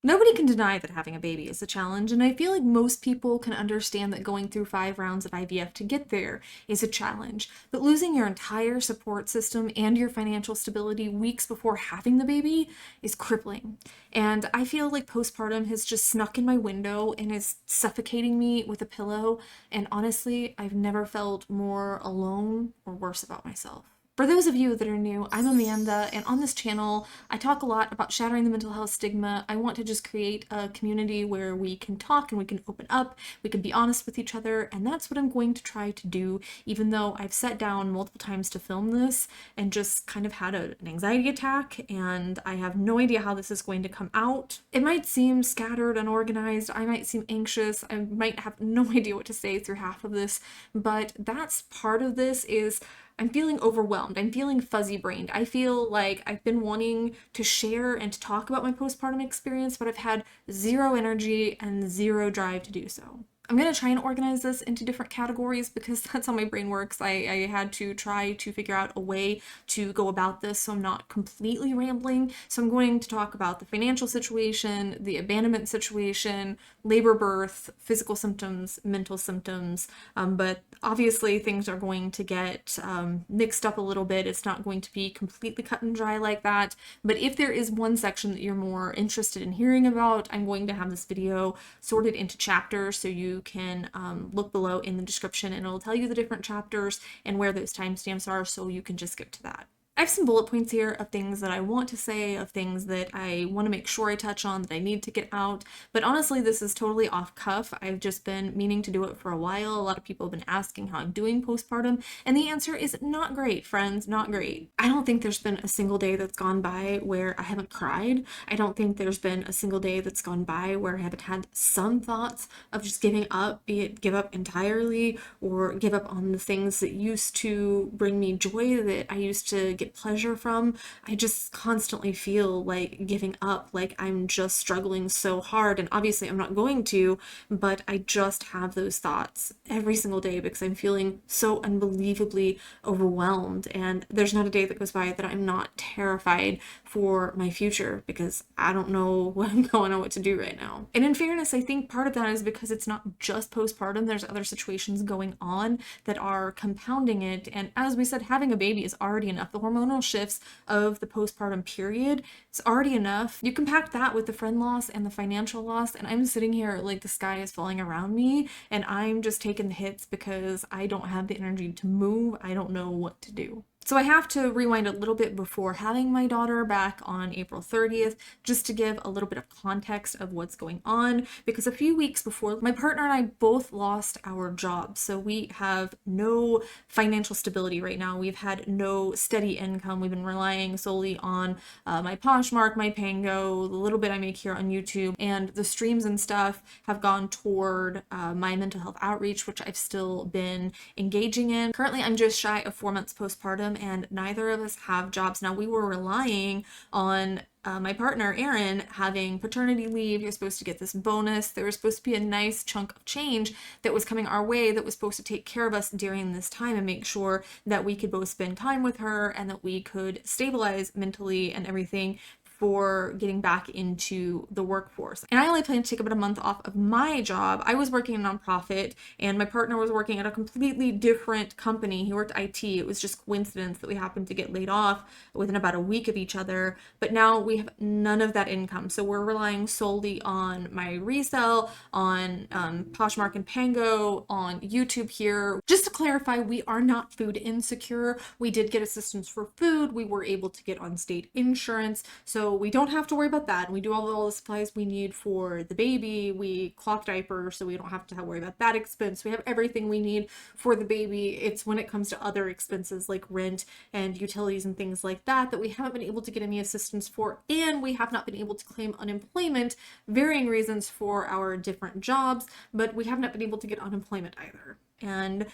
Nobody can deny that having a baby is a challenge, and I feel like most people can understand that going through 5 rounds of IVF to get there is a challenge. But losing your entire support system and your financial stability weeks before having the baby is crippling. And I feel like postpartum has just snuck in my window and is suffocating me with a pillow. And honestly, I've never felt more alone or worse about myself. For those of you that are new, I'm Amanda, and on this channel, I talk a lot about shattering the mental health stigma. I want to just create a community where we can talk and we can open up, we can be honest with each other, and that's what I'm going to try to do, even though I've sat down multiple times to film this and just kind of had an anxiety attack, and I have no idea how this is going to come out. It might seem scattered, unorganized, I might seem anxious, I might have no idea what to say through half of this, but that's part of this is I'm feeling overwhelmed. I'm feeling fuzzy brained. I feel like I've been wanting to share and to talk about my postpartum experience, but I've had zero energy and zero drive to do so. I'm going to try and organize this into different categories because that's how my brain works. I had to try to figure out a way to go about this so I'm not completely rambling. So I'm going to talk about the financial situation, the abandonment situation, labor, birth, physical symptoms, mental symptoms, but obviously things are going to get mixed up a little bit. It's not going to be completely cut and dry like that, but if there is one section that you're more interested in hearing about, I'm going to have this video sorted into chapters, so you can look below in the description and it'll tell you the different chapters and where those timestamps are, so you can just skip to that. I have some bullet points here of things that I want to say, of things that I want to make sure I touch on, that I need to get out, but honestly this is totally off cuff. I've just been meaning to do it for a while. A lot of people have been asking how I'm doing postpartum, and the answer is not great, friends, not great. I don't think there's been a single day that's gone by where I haven't cried. I don't think there's been a single day that's gone by where I haven't had some thoughts of just giving up, be it give up entirely or give up on the things that used to bring me joy, that I used to get pleasure from. I just constantly feel like giving up, like I'm just struggling so hard, and obviously I'm not going to, but I just have those thoughts every single day because I'm feeling so unbelievably overwhelmed, and there's not a day that goes by that I'm not terrified for my future because I don't know what I'm going on, what to do right now. And in fairness, I think part of that is because it's not just postpartum, there's other situations going on that are compounding it, and as we said, having a baby is already enough. The hormonal shifts of the postpartum period, it's already enough. You compact that with the friend loss and the financial loss, and I'm sitting here like the sky is falling around me and I'm just taking the hits because I don't have the energy to move. I don't know what to do. So I have to rewind a little bit before having my daughter back on April 30th, just to give a little bit of context of what's going on, because a few weeks before, my partner and I both lost our jobs. So we have no financial stability right now. We've had no steady income. We've been relying solely on my Poshmark, my Pango, the little bit I make here on YouTube, and the streams and stuff have gone toward my mental health outreach, which I've still been engaging in. Currently, I'm just shy of 4 months postpartum, and neither of us have jobs. Now, we were relying on my partner, Aaron, having paternity leave. He was supposed to get this bonus. There was supposed to be a nice chunk of change that was coming our way that was supposed to take care of us during this time and make sure that we could both spend time with her and that we could stabilize mentally and everything for getting back into the workforce. And I only planned to take about a month off of my job. I was working in a nonprofit and my partner was working at a completely different company. He worked IT. It was just coincidence that we happened to get laid off within about a week of each other. But now we have none of that income. So we're relying solely on my resale, on Poshmark and Pango, on YouTube here. Just to clarify, we are not food insecure. We did get assistance for food. We were able to get on state insurance. So we don't have to worry about that. We do all the supplies we need for the baby. We cloth diapers, so we don't have to worry about that expense. We have everything we need for the baby. It's when it comes to other expenses like rent and utilities and things like that that we haven't been able to get any assistance for, and we have not been able to claim unemployment, varying reasons for our different jobs, but we have not been able to get unemployment either. And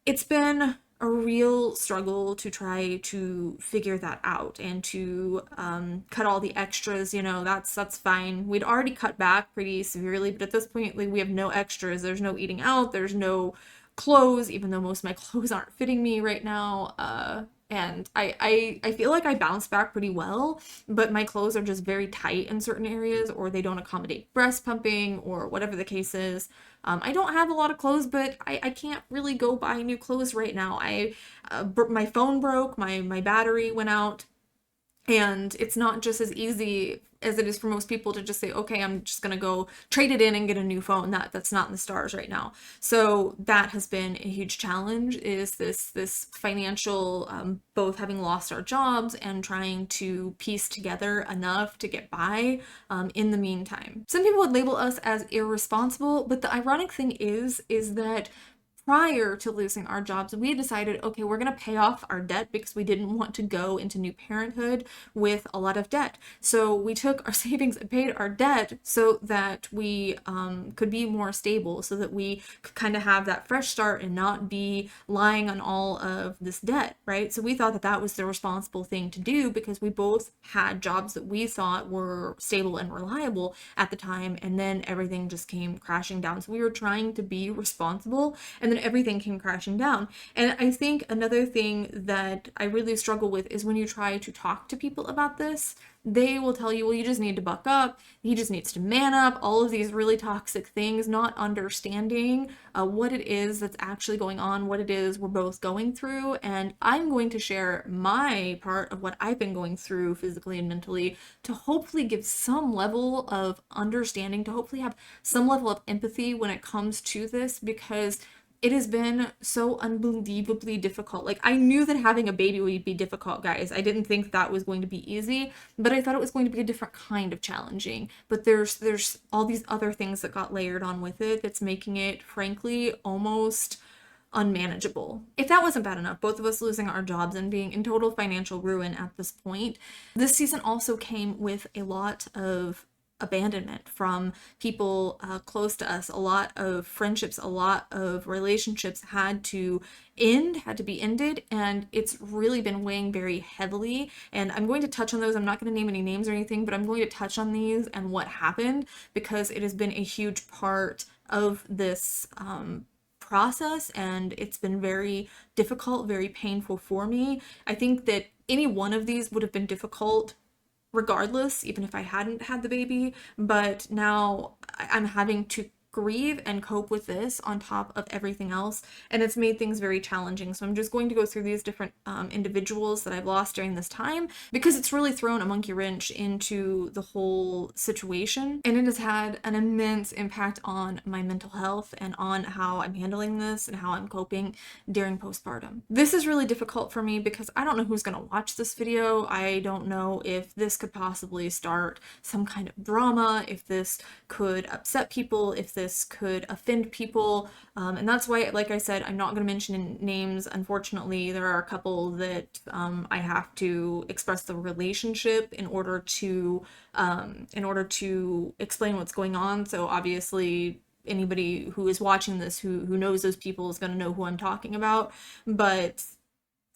it's been a real struggle to try to figure that out and to cut all the extras. You know, that's fine. We'd already cut back pretty severely, but at this point, like, we have no extras. There's no eating out. There's no clothes, even though most of my clothes aren't fitting me right now. And I feel like I bounced back pretty well, but my clothes are just very tight in certain areas, or they don't accommodate breast pumping, or whatever the case is. I don't have a lot of clothes, but I can't really go buy new clothes right now. My phone broke, my battery went out, and it's not just as easy as it is for most people to just say, okay, I'm just gonna go trade it in and get a new phone. That's not in the stars right now. So that has been a huge challenge, is this financial, both having lost our jobs and trying to piece together enough to get by in the meantime. Some people would label us as irresponsible, but the ironic thing is that prior to losing our jobs, we decided, okay, we're going to pay off our debt because we didn't want to go into new parenthood with a lot of debt. So we took our savings and paid our debt so that we could be more stable, so that we could kind of have that fresh start and not be lying on all of this debt, right? So we thought that that was the responsible thing to do because we both had jobs that we thought were stable and reliable at the time, and then everything just came crashing down. So we were trying to be responsible, and then everything came crashing down. And I think another thing that I really struggle with is when you try to talk to people about this, they will tell you, well, you just need to buck up, he just needs to man up, all of these really toxic things, not understanding what it is that's actually going on, what it is we're both going through. And I'm going to share my part of what I've been going through physically and mentally to hopefully give some level of understanding, to hopefully have some level of empathy when it comes to this, because it has been so unbelievably difficult. Like, I knew that having a baby would be difficult, guys. I didn't think that was going to be easy, but I thought it was going to be a different kind of challenging. But there's all these other things that got layered on with it that's making it, frankly, almost unmanageable. If that wasn't bad enough, both of us losing our jobs and being in total financial ruin at this point, this season also came with a lot of abandonment from people close to us. A lot of friendships, a lot of relationships had to be ended, and it's really been weighing very heavily. And I'm going to touch on those. I'm not going to name any names or anything, but I'm going to touch on these and what happened, because it has been a huge part of this process, and it's been very difficult, very painful for me. I think that any one of these would have been difficult regardless, even if I hadn't had the baby. But now I'm having to grieve and cope with this on top of everything else, and it's made things very challenging. So I'm just going to go through these different individuals that I've lost during this time, because it's really thrown a monkey wrench into the whole situation, and it has had an immense impact on my mental health and on how I'm handling this and how I'm coping during postpartum. This is really difficult for me because I don't know who's going to watch this video. I don't know if this could possibly start some kind of drama, if this could upset people, if this could offend people. And that's why, like I said, I'm not going to mention names. Unfortunately, there are a couple that I have to express the relationship in order to explain what's going on. So obviously, anybody who is watching this who knows those people is going to know who I'm talking about. But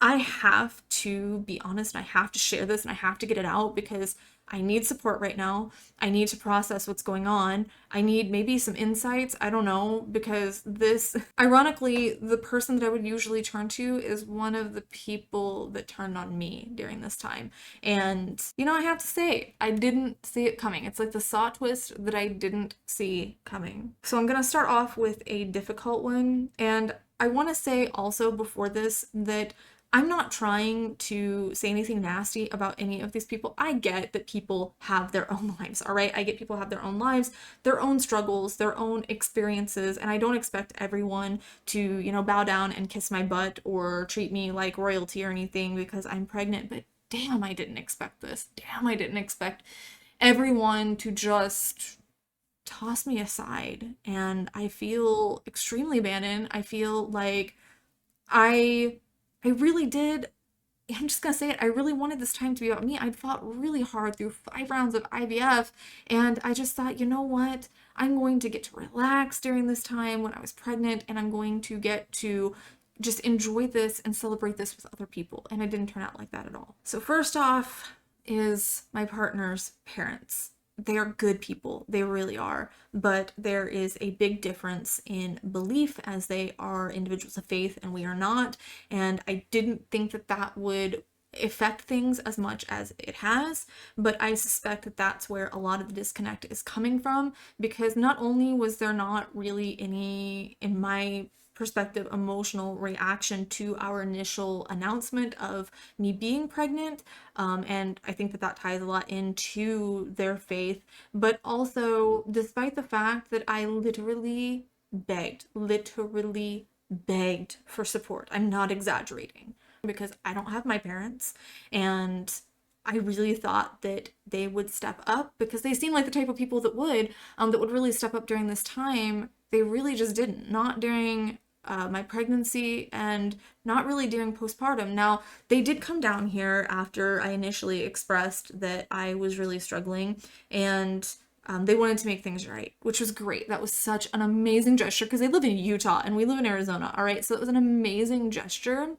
I have to be honest, and I have to share this, and I have to get it out, because I need support right now. I need to process what's going on. I need maybe some insights. I don't know, because this, ironically, the person that I would usually turn to is one of the people that turned on me during this time. And, I have to say, I didn't see it coming. It's like the saw twist that I didn't see coming. So I'm going to start off with a difficult one. And I want to say also before this that I'm not trying to say anything nasty about any of these people. I get that people have their own lives, all right? I get people have their own lives, their own struggles, their own experiences, and I don't expect everyone to, bow down and kiss my butt or treat me like royalty or anything because I'm pregnant. But damn, I didn't expect this. Damn, I didn't expect everyone to just toss me aside. And I feel extremely abandoned. I feel like I really did. I'm just gonna say it. I really wanted this time to be about me. I'd fought really hard through 5 rounds of IVF, and I just thought, you know what? I'm going to get to relax during this time when I was pregnant, and I'm going to get to just enjoy this and celebrate this with other people. And it didn't turn out like that at all. So first off is my partner's parents. they are good people. They really are. But there is a big difference in belief, as they are individuals of faith and we are not. And I didn't think that that would affect things as much as it has, but I suspect that that's where a lot of the disconnect is coming from, because not only was there not really any, in my perspective, emotional reaction to our initial announcement of me being pregnant, and I think that that ties a lot into their faith, but also despite the fact that I literally begged for support. I'm not exaggerating, because I don't have my parents, and I really thought that they would step up, because they seem like the type of people that would really step up during this time. They really just didn't. Not during my pregnancy, and not really during postpartum. Now, they did come down here after I initially expressed that I was really struggling, and they wanted to make things right, which was great. That was such an amazing gesture, because they live in Utah and we live in Arizona, all right? So it was an amazing gesture.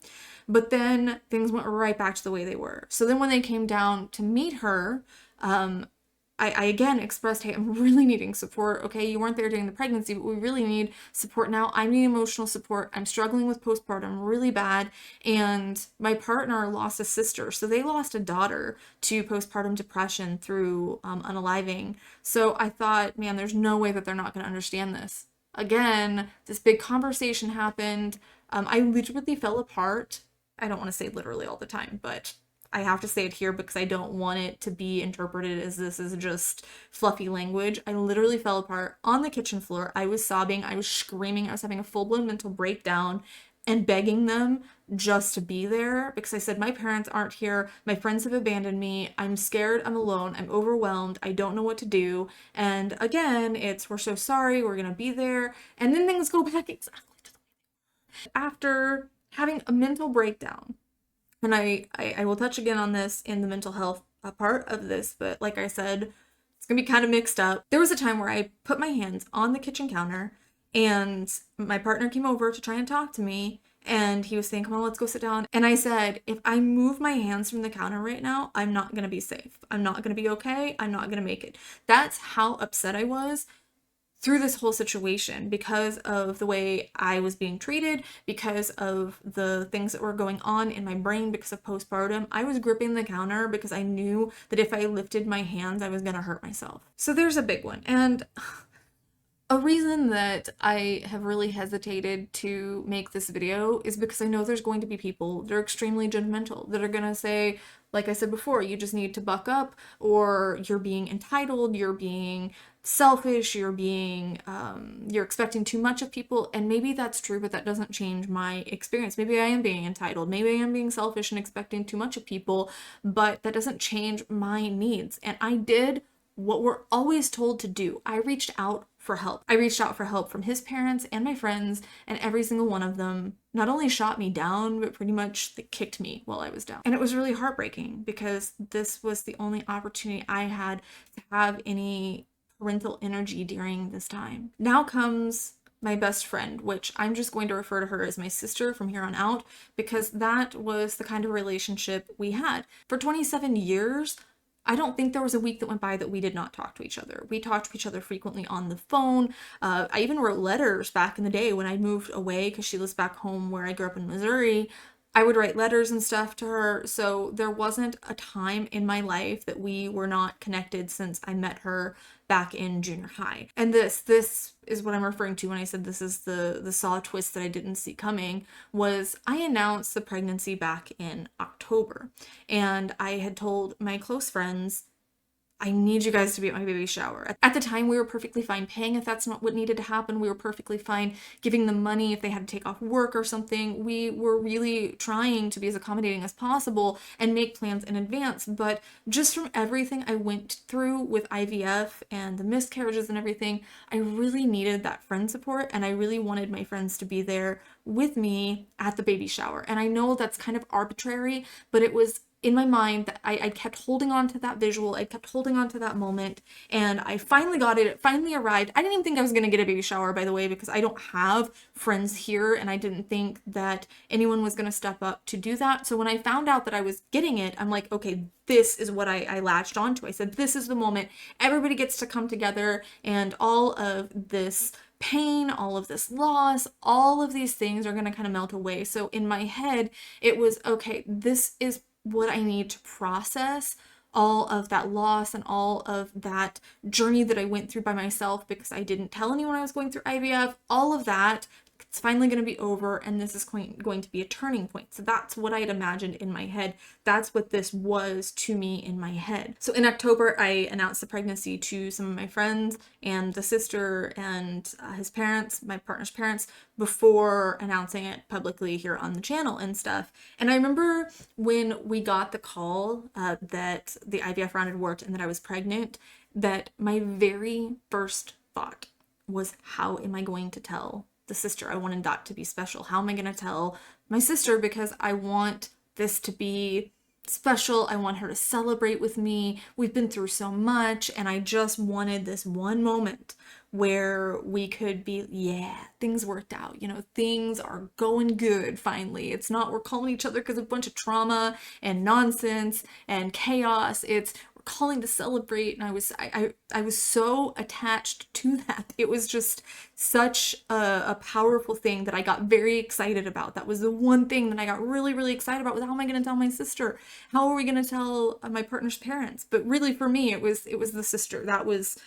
But then things went right back to the way they were. So then when they came down to meet her, I again expressed, hey, I'm really needing support. Okay, you weren't there during the pregnancy, but we really need support now. I need emotional support. I'm struggling with postpartum really bad. And my partner lost a sister. So they lost a daughter to postpartum depression through unaliving. So I thought, man, there's no way that they're not going to understand this. Again, this big conversation happened. I literally fell apart. I don't want to say literally all the time, but I have to say it here because I don't want it to be interpreted as this is just fluffy language. I literally fell apart on the kitchen floor. I was sobbing. I was screaming. I was having a full-blown mental breakdown and begging them just to be there, because I said, my parents aren't here. My friends have abandoned me. I'm scared. I'm alone. I'm overwhelmed. I don't know what to do. And again, it's, we're so sorry. We're going to be there. And then things go back exactly to the after having a mental breakdown. And I will touch again on this in the mental health part of this, but like I said, it's gonna be kind of mixed up. There was a time where I put my hands on the kitchen counter, and my partner came over to try and talk to me, and he was saying, come on, let's go sit down. And I said, if I move my hands from the counter right now, I'm not gonna be safe. I'm not gonna be okay. I'm not gonna make it. That's how upset I was through this whole situation, because of the way I was being treated, because of the things that were going on in my brain because of postpartum. I was gripping the counter because I knew that if I lifted my hands, I was going to hurt myself. So there's a big one. And a reason that I have really hesitated to make this video is because I know there's going to be people that are extremely judgmental, that are going to say, like I said before, you just need to buck up, or you're being entitled, you're being selfish, you're expecting too much of people. And maybe that's true, but that doesn't change my experience. Maybe I am being entitled, maybe I am being selfish and expecting too much of people, but that doesn't change my needs. And I did what we're always told to do. I reached out for help. I reached out for help from his parents and my friends, and every single one of them not only shot me down, but pretty much kicked me while I was down. And it was really heartbreaking, because this was the only opportunity I had to have any parental energy during this time. Now comes my best friend, which I'm just going to refer to her as my sister from here on out, because that was the kind of relationship we had. For 27 years, I don't think there was a week that went by that we did not talk to each other. We talked to each other frequently on the phone. I even wrote letters back in the day when I moved away, because she lives back home where I grew up in Missouri. I would write letters and stuff to her. So there wasn't a time in my life that we were not connected since I met her back in junior high. And this is what I'm referring to when I said this is the saw twist that I didn't see coming, was I announced the pregnancy back in October. And I had told my close friends, I need you guys to be at my baby shower. At the time, we were perfectly fine paying if that's not what needed to happen. We were perfectly fine giving them money if they had to take off work or something. We were really trying to be as accommodating as possible and make plans in advance. But just from everything I went through with IVF and the miscarriages and everything, I really needed that friend support, and I really wanted my friends to be there with me at the baby shower. And I know that's kind of arbitrary, but it was in my mind that I kept holding on to that visual. I kept holding on to that moment, and I finally got it. It finally arrived. I didn't even think I was going to get a baby shower, by the way, because I don't have friends here, and I didn't think that anyone was going to step up to do that. So when I found out that I was getting it, I'm like, okay, this is what I latched onto. I said, this is the moment. Everybody gets to come together, and all of this pain, all of this loss, all of these things are going to kind of melt away. So in my head, it was, okay, this is what I need to process all of that loss and all of that journey that I went through by myself because I didn't tell anyone I was going through IVF. All of that, it's finally going to be over, and this is going to be a turning point. So that's what I had imagined in my head. That's what this was to me in my head. So in October, I announced the pregnancy to some of my friends and the sister and his parents, my partner's parents, before announcing it publicly here on the channel and stuff. And I remember when we got the call that the IVF round had worked and that I was pregnant, that my very first thought was, how am I going to tell the sister? I wanted that to be special. How am I going to tell my sister? Because I want this to be special. I want her to celebrate with me. We've been through so much, and I just wanted this one moment where we could be, yeah, things worked out. You know, things are going good finally. It's not we're calling each other because of a bunch of trauma and nonsense and chaos. It's calling to celebrate, and I was so attached to that. It was just such a powerful thing that I got very excited about. That was the one thing that I got really, really excited about, was how am I going to tell my sister? How are we going to tell my partner's parents? But really for me, it was the sister. That was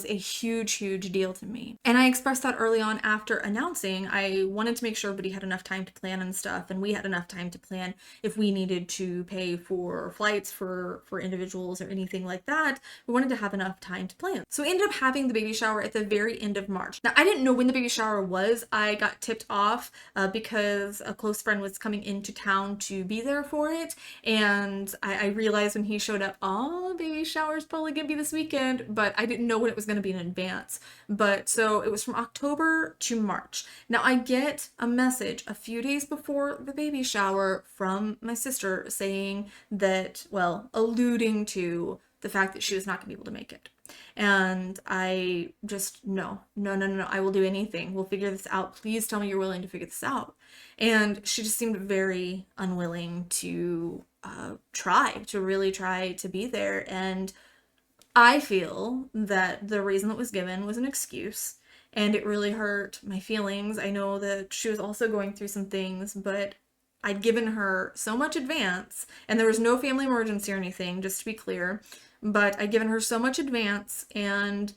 a huge, huge deal to me. And I expressed that early on after announcing. I wanted to make sure everybody had enough time to plan and stuff, and we had enough time to plan if we needed to pay for flights for individuals or anything like that. We wanted to have enough time to plan. So we ended up having the baby shower at the very end of March. Now, I didn't know when the baby shower was. I got tipped off because a close friend was coming into town to be there for it, and I realized when he showed up, oh, baby shower is probably gonna be this weekend, but I didn't know when it was going to be in advance. But so it was from October to March. Now I get a message a few days before the baby shower from my sister saying that, well, alluding to the fact that she was not going to be able to make it. And I just, no, I will do anything. We'll figure this out. Please tell me you're willing to figure this out. And she just seemed very unwilling to really try to be there. And I feel that the reason that was given was an excuse, and it really hurt my feelings. I know that she was also going through some things, but I'd given her so much advance, and there was no family emergency or anything, just to be clear, but I'd given her so much advance, and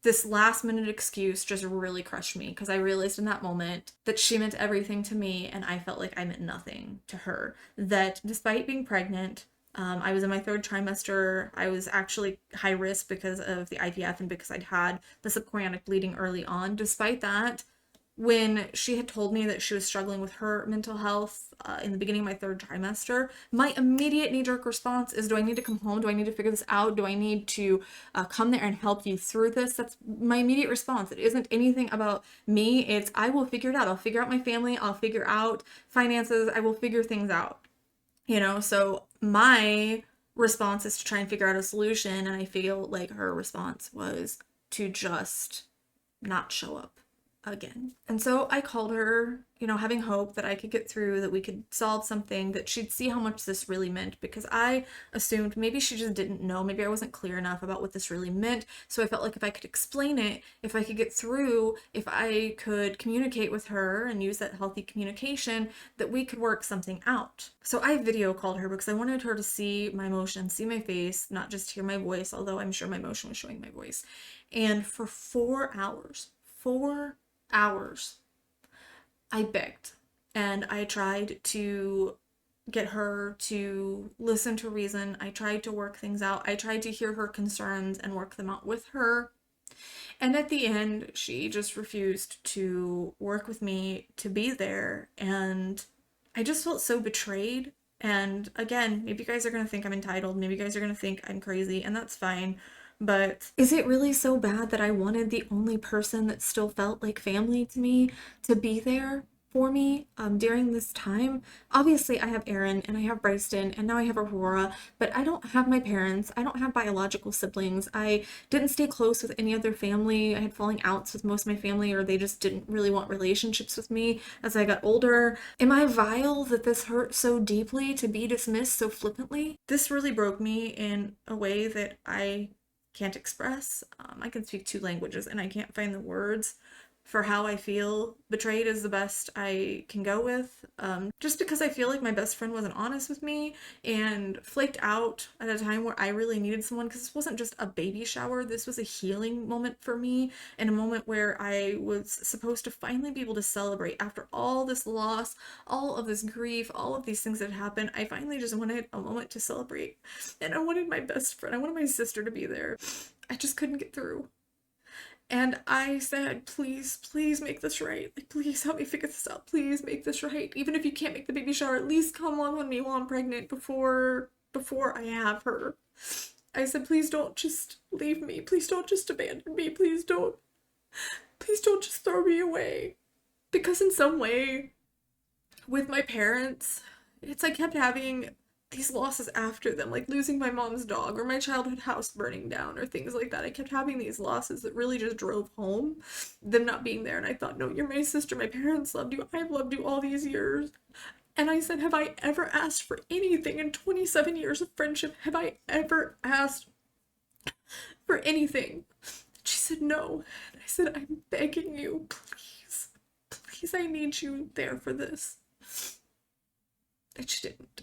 this last minute excuse just really crushed me, because I realized in that moment that she meant everything to me, and I felt like I meant nothing to her. That despite being pregnant, I was in my third trimester. I was actually high risk because of the IVF and because I'd had the subchorionic bleeding early on. Despite that, when she had told me that she was struggling with her mental health in the beginning of my third trimester, my immediate knee-jerk response is, do I need to come home? Do I need to figure this out? Do I need to come there and help you through this? That's my immediate response. It isn't anything about me. It's, I will figure it out. I'll figure out my family. I'll figure out finances. I will figure things out. You know, so my response is to try and figure out a solution, and I feel like her response was to just not show up again. And so I called her, you know, having hope that I could get through, that we could solve something, that she'd see how much this really meant, because I assumed maybe she just didn't know, maybe I wasn't clear enough about what this really meant. So I felt like if I could explain it, if I could get through, if I could communicate with her and use that healthy communication, that we could work something out. So I video called her because I wanted her to see my emotion, see my face, not just hear my voice, although I'm sure my emotion was showing my voice. And for 4 hours, I begged, and I tried to get her to listen to reason. I tried to work things out. I tried to hear her concerns and work them out with her. And at the end, she just refused to work with me, to be there. And I just felt so betrayed. And again, maybe you guys are going to think I'm entitled. Maybe you guys are going to think I'm crazy, and that's fine. But is it really so bad that I wanted the only person that still felt like family to me to be there? for me during this time. Obviously, I have Aaron and I have Bryson and now I have Aurora, but I don't have my parents. I don't have biological siblings. I didn't stay close with any other family. I had falling outs with most of my family, or they just didn't really want relationships with me as I got older. Am I vile that this hurt so deeply to be dismissed so flippantly? This really broke me in a way that I can't express. I can speak two languages and I can't find the words for how I feel. Betrayed is the best I can go with. Just because I feel like my best friend wasn't honest with me and flaked out at a time where I really needed someone, because this wasn't just a baby shower, this was a healing moment for me, and a moment where I was supposed to finally be able to celebrate after all this loss, all of this grief, all of these things that happened. I finally just wanted a moment to celebrate, and I wanted my best friend, I wanted my sister to be there. I just couldn't get through. And I said, please, please make this right. Like, please help me figure this out. Please make this right. Even if you can't make the baby shower, at least come love on me while I'm pregnant before I have her. I said, please don't just leave me. Please don't just abandon me. Please don't just throw me away. Because in some way, with my parents, I kept having these losses after them, like losing my mom's dog or my childhood house burning down or things like that. I kept having these losses that really just drove home them not being there. And I thought, no, you're my sister. My parents loved you. I've loved you all these years. And I said, have I ever asked for anything in 27 years of friendship? Have I ever asked for anything? She said, no. And I said, I'm begging you, please, please, I need you there for this. And she didn't.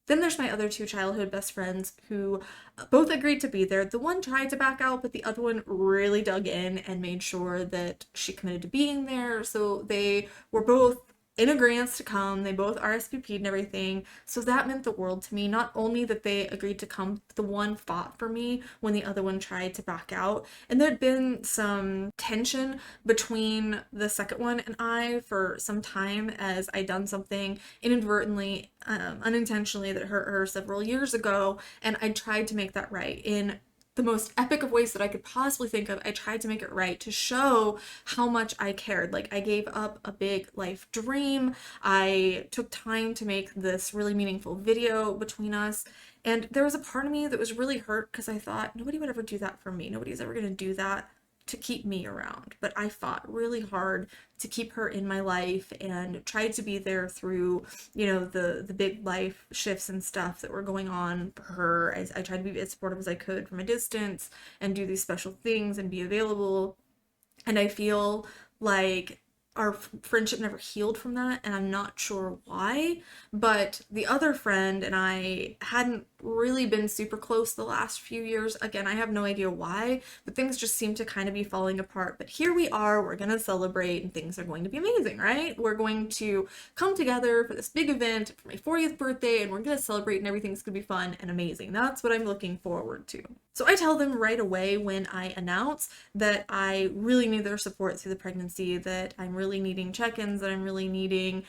Then there's my other two childhood best friends who both agreed to be there. The one tried to back out, but the other one really dug in and made sure that she committed to being there. So they were both in agreement to come. They both RSVP'd and everything. So that meant the world to me. Not only that they agreed to come, but the one fought for me when the other one tried to back out. And there'd been some tension between the second one and I for some time, as I'd done something inadvertently, unintentionally, that hurt her several years ago. And I tried to make that right in the most epic of ways that I could possibly think of. I tried to make it right to show how much I cared. Like, I gave up a big life dream. I took time to make this really meaningful video between us. And there was a part of me that was really hurt because I thought nobody would ever do that for me. Nobody's ever going to do that to keep me around. But I fought really hard to keep her in my life and tried to be there through, the big life shifts and stuff that were going on for her. I tried to be as supportive as I could from a distance and do these special things and be available. And I feel like our friendship never healed from that, and I'm not sure why, but the other friend and I hadn't really been super close the last few years. Again, I have no idea why, but things just seem to kind of be falling apart. But here we are, we're gonna celebrate and things are going to be amazing, right? We're going to come together for this big event for my 40th birthday and we're gonna celebrate and everything's gonna be fun and amazing. That's what I'm looking forward to. So I tell them right away when I announce that I really need their support through the pregnancy, that I'm really needing check-ins, that I'm really needing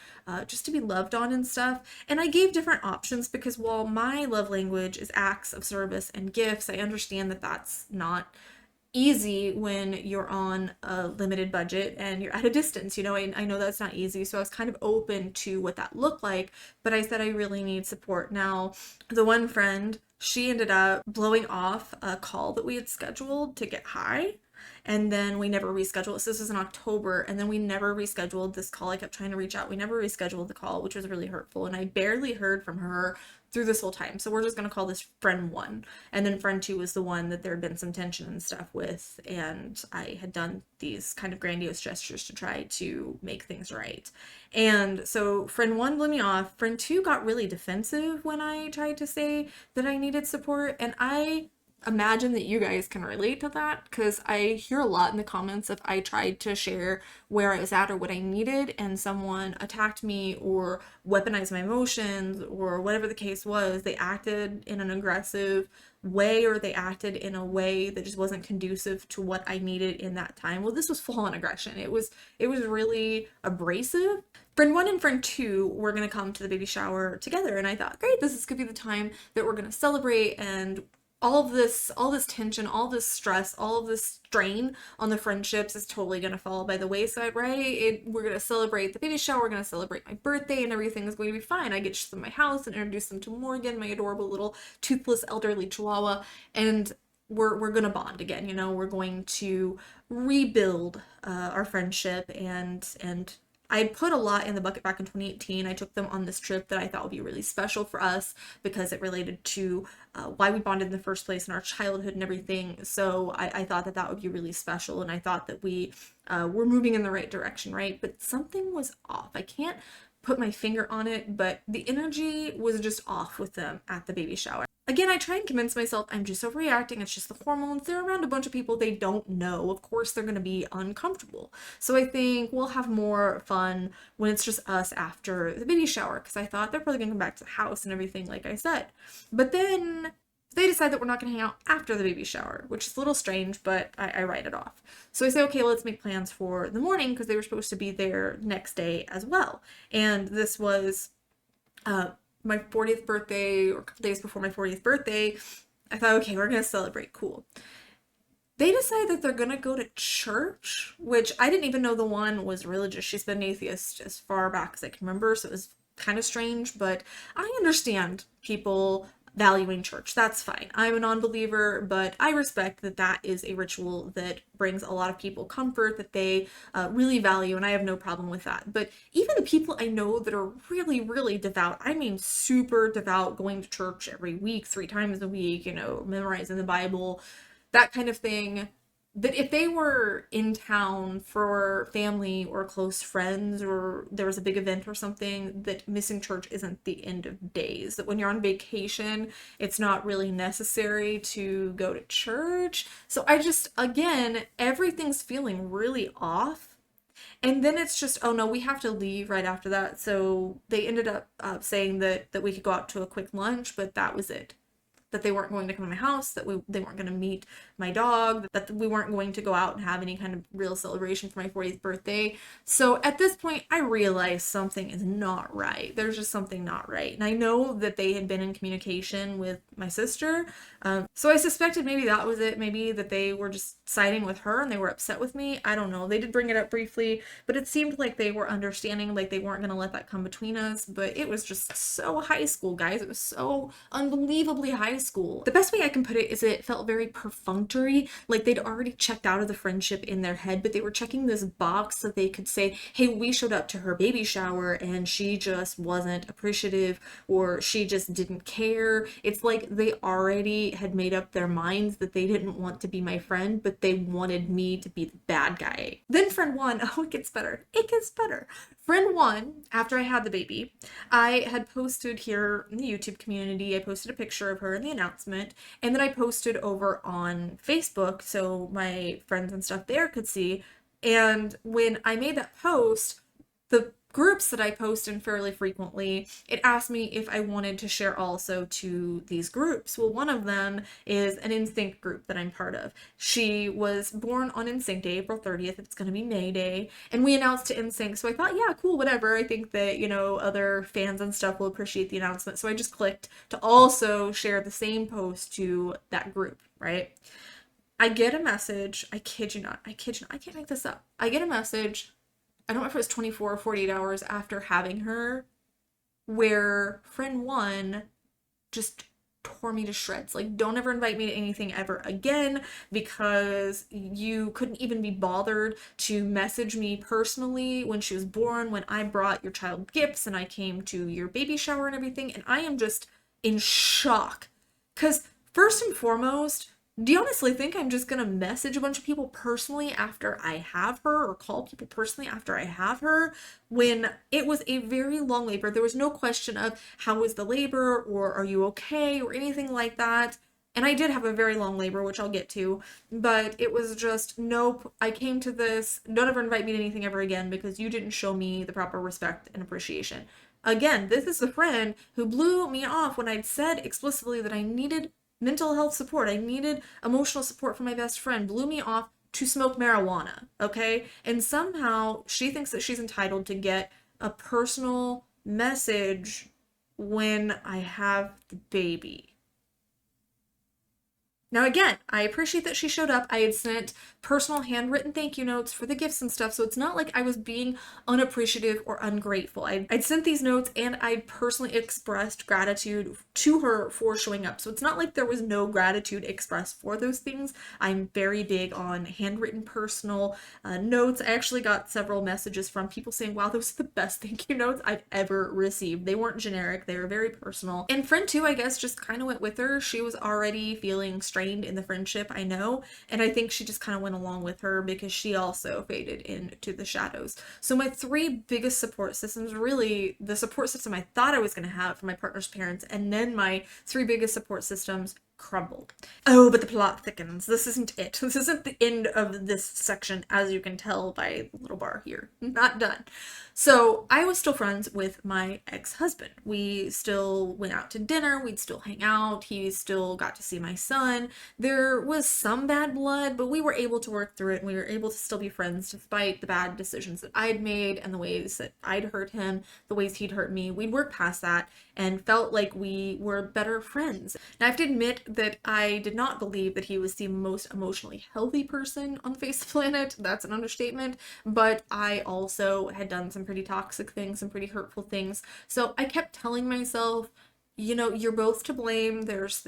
just to be loved on and stuff. And I gave different options because while my love language is acts of service and gifts, I understand that that's not easy when you're on a limited budget and you're at a distance, I know that's not easy. So I was kind of open to what that looked like, but I said I really need support. Now, the one friend, she ended up blowing off a call that we had scheduled to get high. And then we never rescheduled. So this was in October, and then we never rescheduled this call. I kept trying to reach out. We never rescheduled the call, which was really hurtful. And I barely heard from her through this whole time. So we're just going to call this friend one. And then friend two was the one that there had been some tension and stuff with. And I had done these kind of grandiose gestures to try to make things right. And so friend one blew me off. Friend two got really defensive when I tried to say that I needed support. And I imagine that you guys can relate to that, because I hear a lot in the comments if I tried to share where I was at or what I needed and someone attacked me or weaponized my emotions or whatever the case was. They acted in an aggressive way or they acted in a way that just wasn't conducive to what I needed in that time. Well, this was full-on aggression. It was really abrasive. Friend one and friend two were going to come to the baby shower together, and I thought, great, this is going to be the time that we're going to celebrate and all this tension, all this stress, all of this strain on the friendships is totally gonna fall by the wayside, right? We're gonna celebrate the baby shower, we're gonna celebrate my birthday, and everything is going to be fine. I get to my house and introduce them to Morgan, my adorable little toothless elderly chihuahua, and we're gonna bond again. We're going to rebuild our friendship, and I put a lot in the bucket back in 2018. I took them on this trip that I thought would be really special for us because it related to why we bonded in the first place and our childhood and everything. So I thought that would be really special, and I thought that we were moving in the right direction, right? But something was off. I can't put my finger on it, but the energy was just off with them at the baby shower. Again, I try and convince myself I'm just overreacting. It's just the hormones. They're around a bunch of people they don't know. Of course, they're going to be uncomfortable. So I think we'll have more fun when it's just us after the baby shower, because I thought they're probably going to come back to the house and everything, like I said. But then they decide that we're not going to hang out after the baby shower, which is a little strange, but I write it off. So I say, okay, let's make plans for the morning, because they were supposed to be there next day as well. And this was my 40th birthday, or a couple days before my 40th birthday. I thought, okay, we're going to celebrate. Cool. They decide that they're going to go to church, which I didn't even know the one was religious. She's been an atheist as far back as I can remember, so it was kind of strange, but I understand people valuing church. That's fine. I'm a non-believer, but I respect that is a ritual that brings a lot of people comfort, that they really value, and I have no problem with that. But even the people I know that are really, really devout, I mean super devout, going to church every week, 3 times a week, memorizing the Bible, that kind of thing, that if they were in town for family or close friends, or there was a big event or something, that missing church isn't the end of days. That when you're on vacation, it's not really necessary to go to church. So again, everything's feeling really off. And then it's just, oh no, we have to leave right after that. So they ended up saying that we could go out to a quick lunch, but that was it. That they weren't going to come to my house, that they weren't going to meet my dog, that we weren't going to go out and have any kind of real celebration for my 40th birthday. So at this point, I realized something is not right. There's just something not right. And I know that they had been in communication with my sister. So I suspected maybe that was it. Maybe that they were just siding with her and they were upset with me. I don't know. They did bring it up briefly, but it seemed like they were understanding, like they weren't going to let that come between us. But it was just so high school, guys. It was so unbelievably high school. The best way I can put it is it felt very perfunctory, like they'd already checked out of the friendship in their head, but they were checking this box so they could say, hey, we showed up to her baby shower and she just wasn't appreciative, or she just didn't care. It's like they already had made up their minds that they didn't want to be my friend, but they wanted me to be the bad guy. Then friend one, oh, it gets better. It gets better. Friend one, after I had the baby, I had posted here in the YouTube community, I posted a picture of her in the announcement, and then I posted over on Facebook so my friends and stuff there could see. And when I made that post, the groups that I post in fairly frequently, it asked me if I wanted to share also to these groups. Well, one of them is an NSYNC group that I'm part of. She was born on NSYNC Day, April 30th. It's going to be May Day. And we announced to NSYNC. So I thought, yeah, cool, whatever. I think that, other fans and stuff will appreciate the announcement. So I just clicked to also share the same post to that group, right? I get a message. I kid you not. I can't make this up. I get a message, I don't know if it was 24 or 48 hours after having her, where friend one just tore me to shreds. Like, don't ever invite me to anything ever again, because you couldn't even be bothered to message me personally when she was born, when I brought your child gifts and I came to your baby shower and everything. And I am just in shock. Because first and foremost, do you honestly think I'm just gonna message a bunch of people personally after I have her, or call people personally after I have her, when it was a very long labor? There was no question of how was the labor, or are you okay, or anything like that. And I did have a very long labor, which I'll get to, but it was just, nope, I came to this, don't ever invite me to anything ever again, because you didn't show me the proper respect and appreciation. Again, this is the friend who blew me off when I'd said explicitly that I needed mental health support, I needed emotional support from my best friend, blew me off to smoke marijuana, okay? And somehow she thinks that she's entitled to get a personal message when I have the baby. Now, again, I appreciate that she showed up. I had sent personal handwritten thank you notes for the gifts and stuff, so it's not like I was being unappreciative or ungrateful. I'd sent these notes and I'd personally expressed gratitude to her for showing up. So it's not like there was no gratitude expressed for those things. I'm very big on handwritten personal notes. I actually got several messages from people saying, wow, those are the best thank you notes I've ever received. They weren't generic, they were very personal. And friend two, I guess, just kind of went with her. She was already feeling strained in the friendship, I know, and I think she just kind of went along with her because she also faded into the shadows. So my three biggest support systems, really the support system I thought I was going to have for my partner's parents, and then my three biggest support systems crumbled. Oh, but the plot thickens. This isn't it. This isn't the end of this section, as you can tell by the little bar here. Not done. So I was still friends with my ex-husband. We still went out to dinner. We'd still hang out. He still got to see my son. There was some bad blood, but we were able to work through it, and we were able to still be friends despite the bad decisions that I'd made and the ways that I'd hurt him, the ways he'd hurt me. We'd worked past that and felt like we were better friends. Now, I have to admit that I did not believe that he was the most emotionally healthy person on the face of the planet. That's an understatement. But I also had done some pretty toxic things, some pretty hurtful things. So I kept telling myself, you know, you're both to blame. There's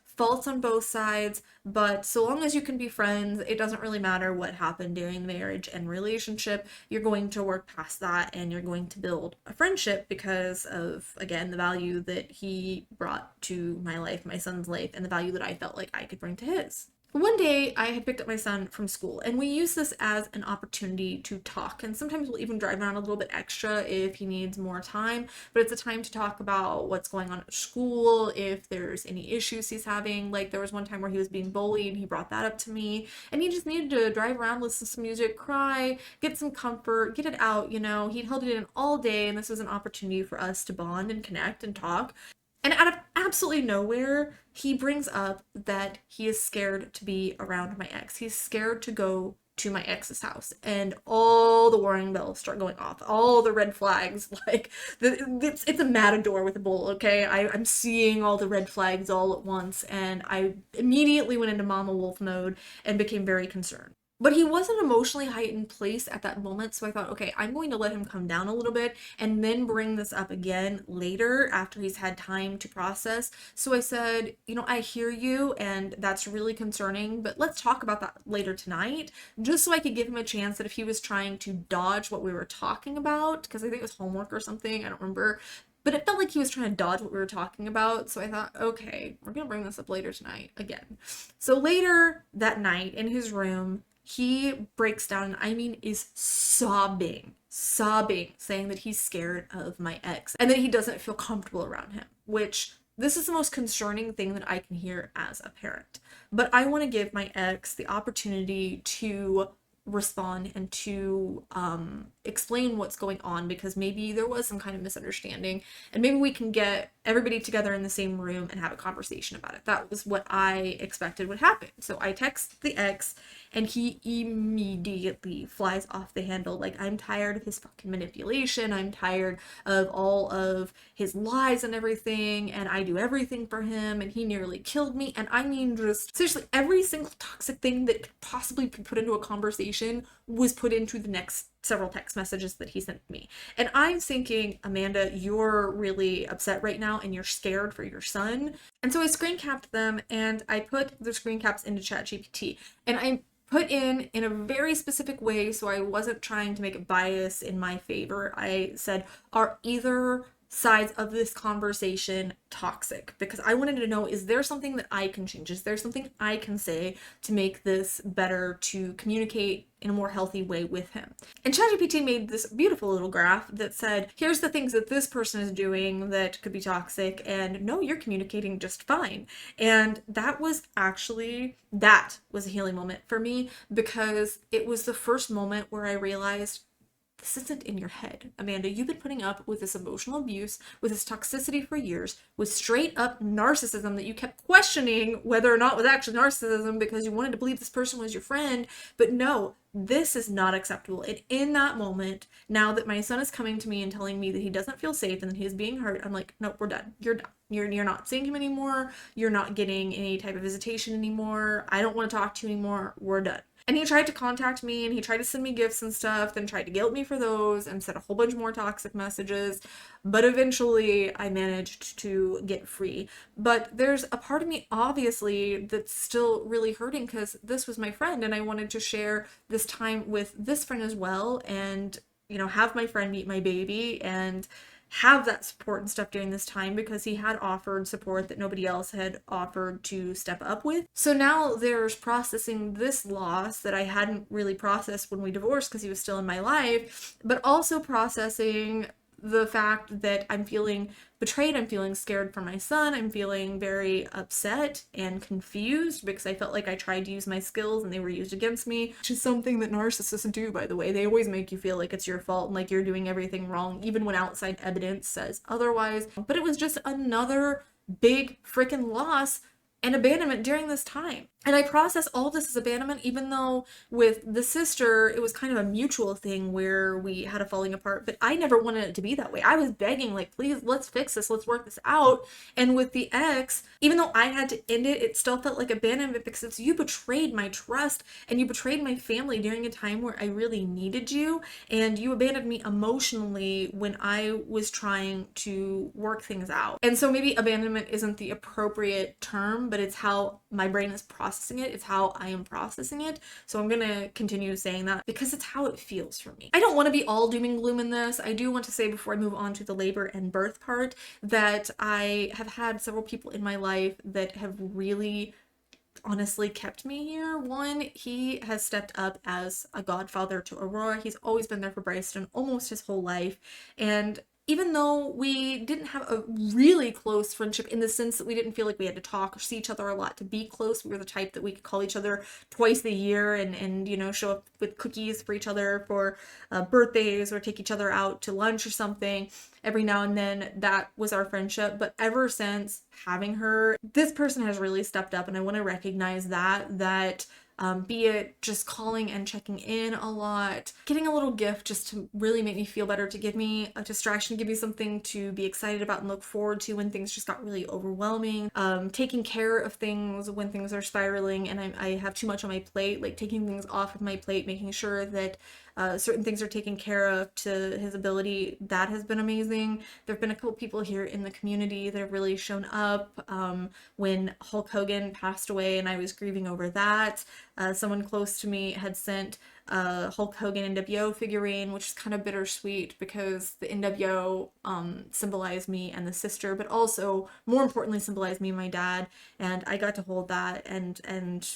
faults on both sides, but so long as you can be friends, it doesn't really matter what happened during the marriage and relationship. You're going to work past that and you're going to build a friendship because of, again, the value that he brought to my life, my son's life, and the value that I felt like I could bring to his. One day I had picked up my son from school, and we use this as an opportunity to talk, and sometimes we'll even drive around a little bit extra if he needs more time, but it's a time to talk about what's going on at school, if there's any issues he's having. Like, there was one time where he was being bullied and he brought that up to me, and he just needed to drive around, listen to some music, cry, get some comfort, get it out. You know, he'd held it in all day, and this was an opportunity for us to bond and connect and talk. And out of absolutely nowhere, he brings up that he is scared to be around my ex. He's scared to go to my ex's house, and all the warning bells start going off, all the red flags. Like, it's a matador with a bull. Okay, I'm seeing all the red flags all at once, and I immediately went into mama wolf mode and became very concerned. But he was an emotionally heightened place at that moment, so I thought, okay, I'm going to let him come down a little bit and then bring this up again later after he's had time to process. So I said, you know, I hear you, and that's really concerning, but let's talk about that later tonight, just so I could give him a chance that if he was trying to dodge what we were talking about, because I think it was homework or something, I don't remember, but it felt like he was trying to dodge what we were talking about. So I thought, okay, we're going to bring this up later tonight again. So later that night in his room, he breaks down and I mean is sobbing, saying that he's scared of my ex and that he doesn't feel comfortable around him, which this is the most concerning thing that I can hear as a parent. But I want to give my ex the opportunity to respond and to explain what's going on, because maybe there was some kind of misunderstanding and maybe we can get everybody together in the same room and have a conversation about it. That was what I expected would happen. So I text the ex and he immediately flies off the handle. Like, I'm tired of his fucking manipulation. I'm tired of all of his lies and everything, and I do everything for him, and he nearly killed me. And I mean, just seriously, every single toxic thing that could possibly be put into a conversation was put into the next several text messages that he sent me. And I'm thinking, Amanda, you're really upset right now and you're scared for your son. And so I screen capped them and I put the screen caps into ChatGPT, and I put in a very specific way, so I wasn't trying to make it bias in my favor. I said, are either sides of this conversation toxic? Because I wanted to know, is there something that I can change? Is there something I can say to make this better, to communicate in a more healthy way with him? And ChatGPT made this beautiful little graph that said, here's the things that this person is doing that could be toxic, and no, you're communicating just fine. And that was a healing moment for me, because it was the first moment where I realized this isn't in your head. Amanda, you've been putting up with this emotional abuse, with this toxicity for years, with straight up narcissism that you kept questioning whether or not was actually narcissism because you wanted to believe this person was your friend. But no, this is not acceptable. And in that moment, now that my son is coming to me and telling me that he doesn't feel safe and that he's being hurt, I'm like, no, we're done. You're done. You're not seeing him anymore. You're not getting any type of visitation anymore. I don't want to talk to you anymore. We're done. And he tried to contact me and he tried to send me gifts and stuff, then tried to guilt me for those and sent a whole bunch more toxic messages. But eventually I managed to get free. But there's a part of me, obviously, that's still really hurting because this was my friend and I wanted to share this time with this friend as well and, have my friend meet my baby and have that support and stuff during this time because he had offered support that nobody else had offered to step up with. So now there's processing this loss that I hadn't really processed when we divorced because he was still in my life, but also processing the fact that I'm feeling betrayed, I'm feeling scared for my son, I'm feeling very upset and confused because I felt like I tried to use my skills and they were used against me, which is something that narcissists do, by the way. They always make you feel like it's your fault and like you're doing everything wrong, even when outside evidence says otherwise. But it was just another big freaking loss and abandonment during this time. And I process all this as abandonment, even though with the sister, it was kind of a mutual thing where we had a falling apart, but I never wanted it to be that way. I was begging, like, please, let's fix this, let's work this out. And with the ex, even though I had to end it, it still felt like abandonment because you betrayed my trust and you betrayed my family during a time where I really needed you. And you abandoned me emotionally when I was trying to work things out. And so maybe abandonment isn't the appropriate term, but it's how my brain is processing it. It's how I am processing it. So I'm going to continue saying that because it's how it feels for me. I don't want to be all doom and gloom in this. I do want to say before I move on to the labor and birth part that I have had several people in my life that have really honestly kept me here. One, he has stepped up as a godfather to Aurora. He's always been there for Bryson almost his whole life. And even though we didn't have a really close friendship in the sense that we didn't feel like we had to talk or see each other a lot to be close, we were the type that we could call each other twice a year and show up with cookies for each other for birthdays or take each other out to lunch or something every now and then. That was our friendship. But ever since having her, this person has really stepped up, and I want to recognize that be it just calling and checking in a lot, getting a little gift just to really make me feel better, to give me a distraction, give me something to be excited about and look forward to when things just got really overwhelming, taking care of things when things are spiraling and I have too much on my plate, like taking things off of my plate, making sure that certain things are taken care of to his ability. That has been amazing. There have been a couple people here in the community that have really shown up. When Hulk Hogan passed away and I was grieving over that, someone close to me had sent a Hulk Hogan NWO figurine, which is kind of bittersweet because the NWO symbolized me and the sister, but also more importantly symbolized me and my dad, and I got to hold that and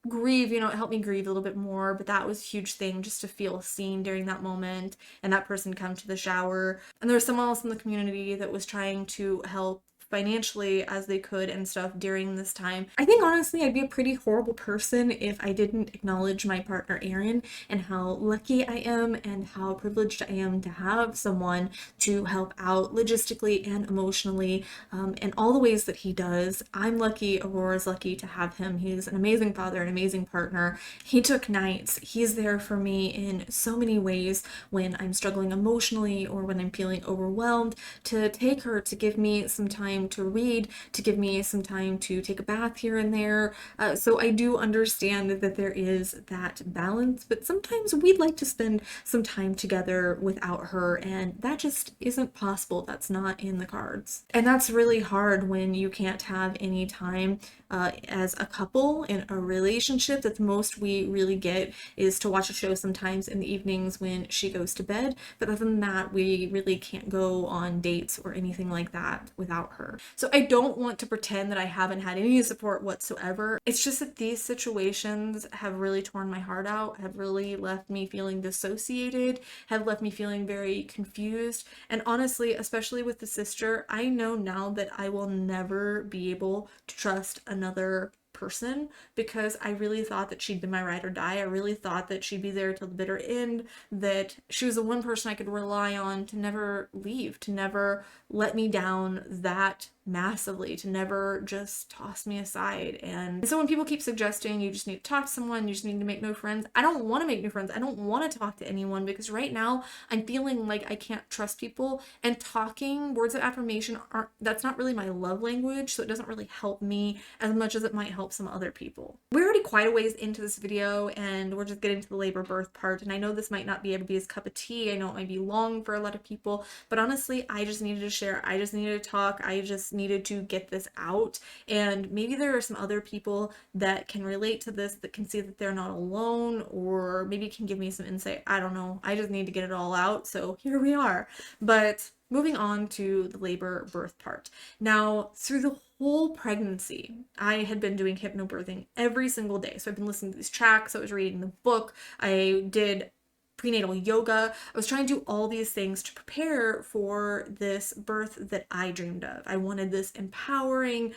grieve, it helped me grieve a little bit more. But that was a huge thing, just to feel seen during that moment and that person come to the shower. And there was someone else in the community that was trying to help financially as they could and stuff during this time. I think honestly I'd be a pretty horrible person if I didn't acknowledge my partner Aaron and how lucky I am and how privileged I am to have someone to help out logistically and emotionally in all the ways that he does. I'm lucky, Aurora's lucky to have him. He's an amazing father, an amazing partner. He took nights. He's there for me in so many ways when I'm struggling emotionally or when I'm feeling overwhelmed, to take her, to give me some time to read, to give me some time to take a bath here and there. So I do understand that there is that balance, but sometimes we'd like to spend some time together without her, and that just isn't possible. That's not in the cards. And that's really hard when you can't have any time as a couple in a relationship. That the most we really get is to watch a show sometimes in the evenings when she goes to bed, but other than that, we really can't go on dates or anything like that without her. So I don't want to pretend that I haven't had any support whatsoever. It's just that these situations have really torn my heart out, have really left me feeling dissociated, have left me feeling very confused. And honestly, especially with the sister, I know now that I will never be able to trust another person, because I really thought that she'd be my ride or die. I really thought that she'd be there till the bitter end, that she was the one person I could rely on to never leave, to never let me down that massively, to never just toss me aside. And so when people keep suggesting you just need to talk to someone, you just need to make new friends, I don't want to make new friends. I don't want to talk to anyone, because right now I'm feeling like I can't trust people, and talking words of affirmation that's not really my love language, so it doesn't really help me as much as it might help some other people. We're already quite a ways into this video, and we're just getting to the labor birth part, and I know this might not be everybody's cup of tea. I know it might be long for a lot of people, but honestly, I just needed to share. I just needed to talk. I just needed to get this out, and maybe there are some other people that can relate to this, that can see that they're not alone, or maybe can give me some insight. I don't know. I just need to get it all out, so here we are. But moving on to the labor birth part. Now, through the whole pregnancy, I had been doing hypnobirthing every single day. So I've been listening to these tracks, I was reading the book, I did prenatal yoga. I was trying to do all these things to prepare for this birth that I dreamed of. I wanted this empowering,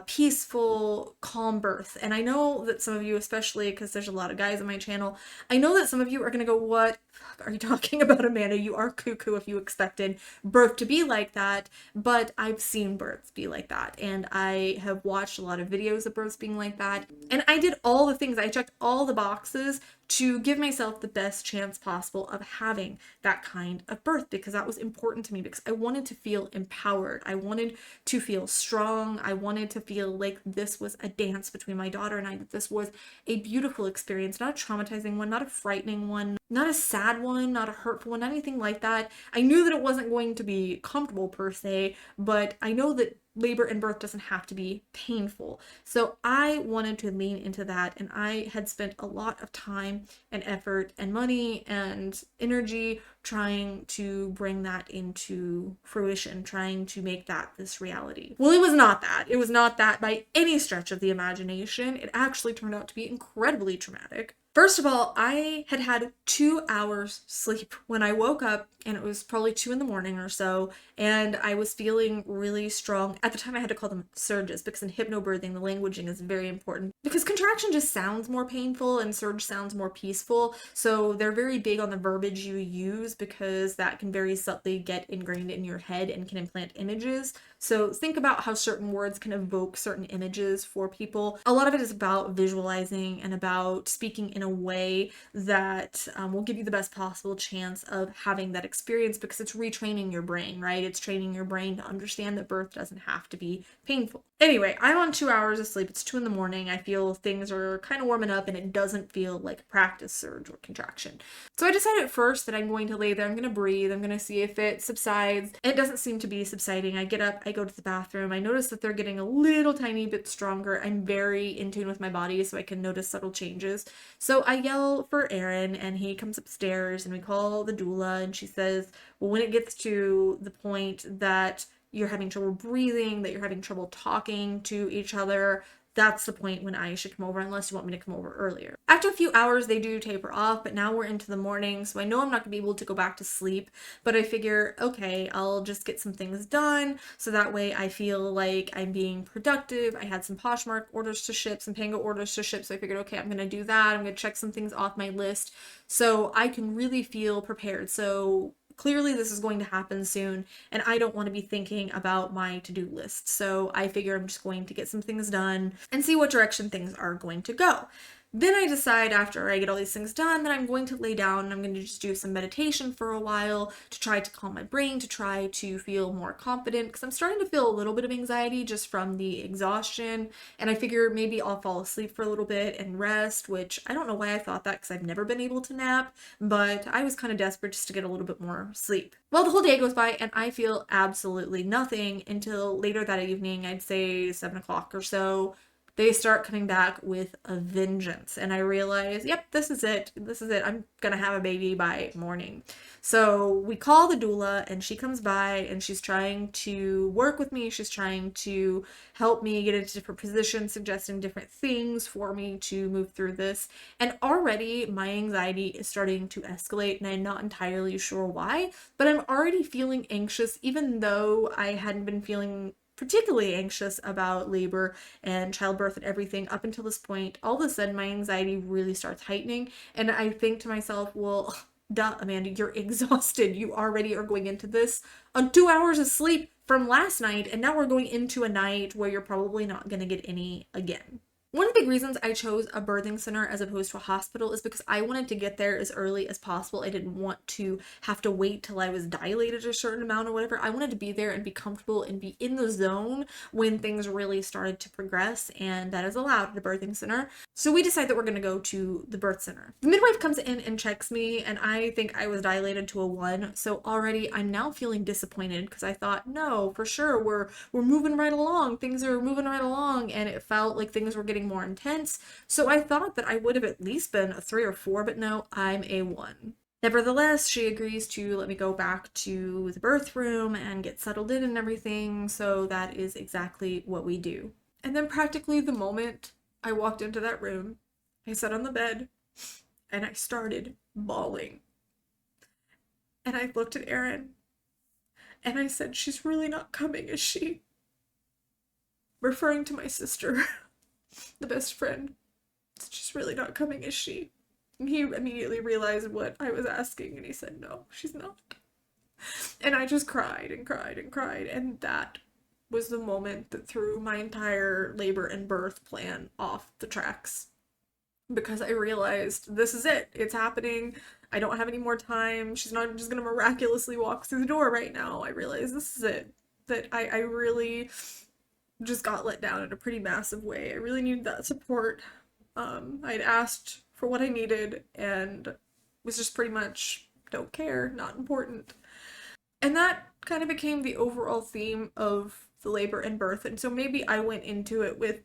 peaceful, calm birth. And I know that some of you, especially because there's a lot of guys on my channel, I know that some of you are going to go, what are you talking about, Amanda? You are cuckoo if you expected birth to be like that. But I've seen births be like that. And I have watched a lot of videos of births being like that. And I did all the things. I checked all the boxes to give myself the best chance possible of having that kind of birth, because that was important to me, because I wanted to feel empowered. I wanted to feel strong. I wanted to feel like this was a dance between my daughter and I, that this was a beautiful experience, not a traumatizing one, not a frightening one, not a sad one, not a hurtful one, not anything like that. I knew that it wasn't going to be comfortable per se, but I know that labor and birth doesn't have to be painful. So I wanted to lean into that, and I had spent a lot of time and effort and money and energy trying to bring that into fruition, trying to make that this reality. Well, it was not that. It was not that by any stretch of the imagination. It actually turned out to be incredibly traumatic. First of all, I had had 2 hours sleep when I woke up, and it was probably 2 in the morning or so, and I was feeling really strong. At the time, I had to call them surges, because in hypnobirthing, the languaging is very important, because contraction just sounds more painful and surge sounds more peaceful. So they're very big on the verbiage you use, because that can very subtly get ingrained in your head and can implant images. So think about how certain words can evoke certain images for people. A lot of it is about visualizing and about speaking in a way that will give you the best possible chance of having that experience, because it's retraining your brain, right? It's training your brain to understand that birth doesn't have to be painful. Anyway, I'm on 2 hours of sleep. It's 2 in the morning. I feel things are kind of warming up, and it doesn't feel like a practice surge or contraction. So I decided at first that I'm going to lay there, I'm going to breathe, I'm going to see if it subsides. It doesn't seem to be subsiding. I get up, I go to the bathroom. I notice that they're getting a little tiny bit stronger. I'm very in tune with my body, so I can notice subtle changes. So I yell for Aaron, and he comes upstairs, and we call the doula, and she says, well, when it gets to the point that you're having trouble breathing, that you're having trouble talking to each other, that's the point when I should come over, unless you want me to come over earlier. After a few hours, they do taper off, but now we're into the morning, so I know I'm not gonna be able to go back to sleep, but I figure, okay, I'll just get some things done, so that way I feel like I'm being productive. I had some Poshmark orders to ship, some Pango orders to ship, so I figured, okay, I'm gonna do that. I'm gonna check some things off my list, so I can really feel prepared. So clearly this is going to happen soon, and I don't want to be thinking about my to-do list. So I figure I'm just going to get some things done and see what direction things are going to go. Then I decide, after I get all these things done, that I'm going to lay down and I'm going to just do some meditation for a while to try to calm my brain, to try to feel more confident, because I'm starting to feel a little bit of anxiety just from the exhaustion, and I figure maybe I'll fall asleep for a little bit and rest, which I don't know why I thought that, because I've never been able to nap, but I was kind of desperate just to get a little bit more sleep. Well, the whole day goes by and I feel absolutely nothing until later that evening, I'd say 7 o'clock or so. They start coming back with a vengeance, and I realize, yep, this is it. This is it. I'm gonna have a baby by morning. So we call the doula, and she comes by, and she's trying to work with me. She's trying to help me get into different positions, suggesting different things for me to move through this. And already my anxiety is starting to escalate, and I'm not entirely sure why, but I'm already feeling anxious, even though I hadn't been feeling particularly anxious about labor and childbirth and everything up until this point. All of a sudden, my anxiety really starts heightening, and I think to myself, well, duh, Amanda, you're exhausted. You already are going into this on 2 hours of sleep from last night, and now we're going into a night where you're probably not going to get any again. One of the big reasons I chose a birthing center as opposed to a hospital is because I wanted to get there as early as possible. I didn't want to have to wait till I was dilated a certain amount or whatever. I wanted to be there and be comfortable and be in the zone when things really started to progress, and that is allowed at a birthing center. So we decide that we're going to go to the birth center. The midwife comes in and checks me, and I think I was dilated to a 1. So already I'm now feeling disappointed because I thought, no, for sure, we're moving right along. Things are moving right along, and it felt like things were getting more intense. So I thought that I would have at least been a 3 or 4, but no, I'm a 1. Nevertheless, she agrees to let me go back to the birth room and get settled in and everything, so that is exactly what we do. And then practically the moment I walked into that room, I sat on the bed and I started bawling. And I looked at Erin and I said, she's really not coming, is she? Referring to my sister, the best friend. She's really not coming, is she? And he immediately realized what I was asking, and he said, no, she's not. And I just cried and cried and cried, and that was the moment that threw my entire labor and birth plan off the tracks. Because I realized, this is it. It's happening. I don't have any more time. She's not just gonna miraculously walk through the door right now. I realized this is it. That I really just got let down in a pretty massive way. I really needed that support. I'd asked for what I needed and was just pretty much don't care, not important. And that kind of became the overall theme of the labor and birth. And so maybe I went into it with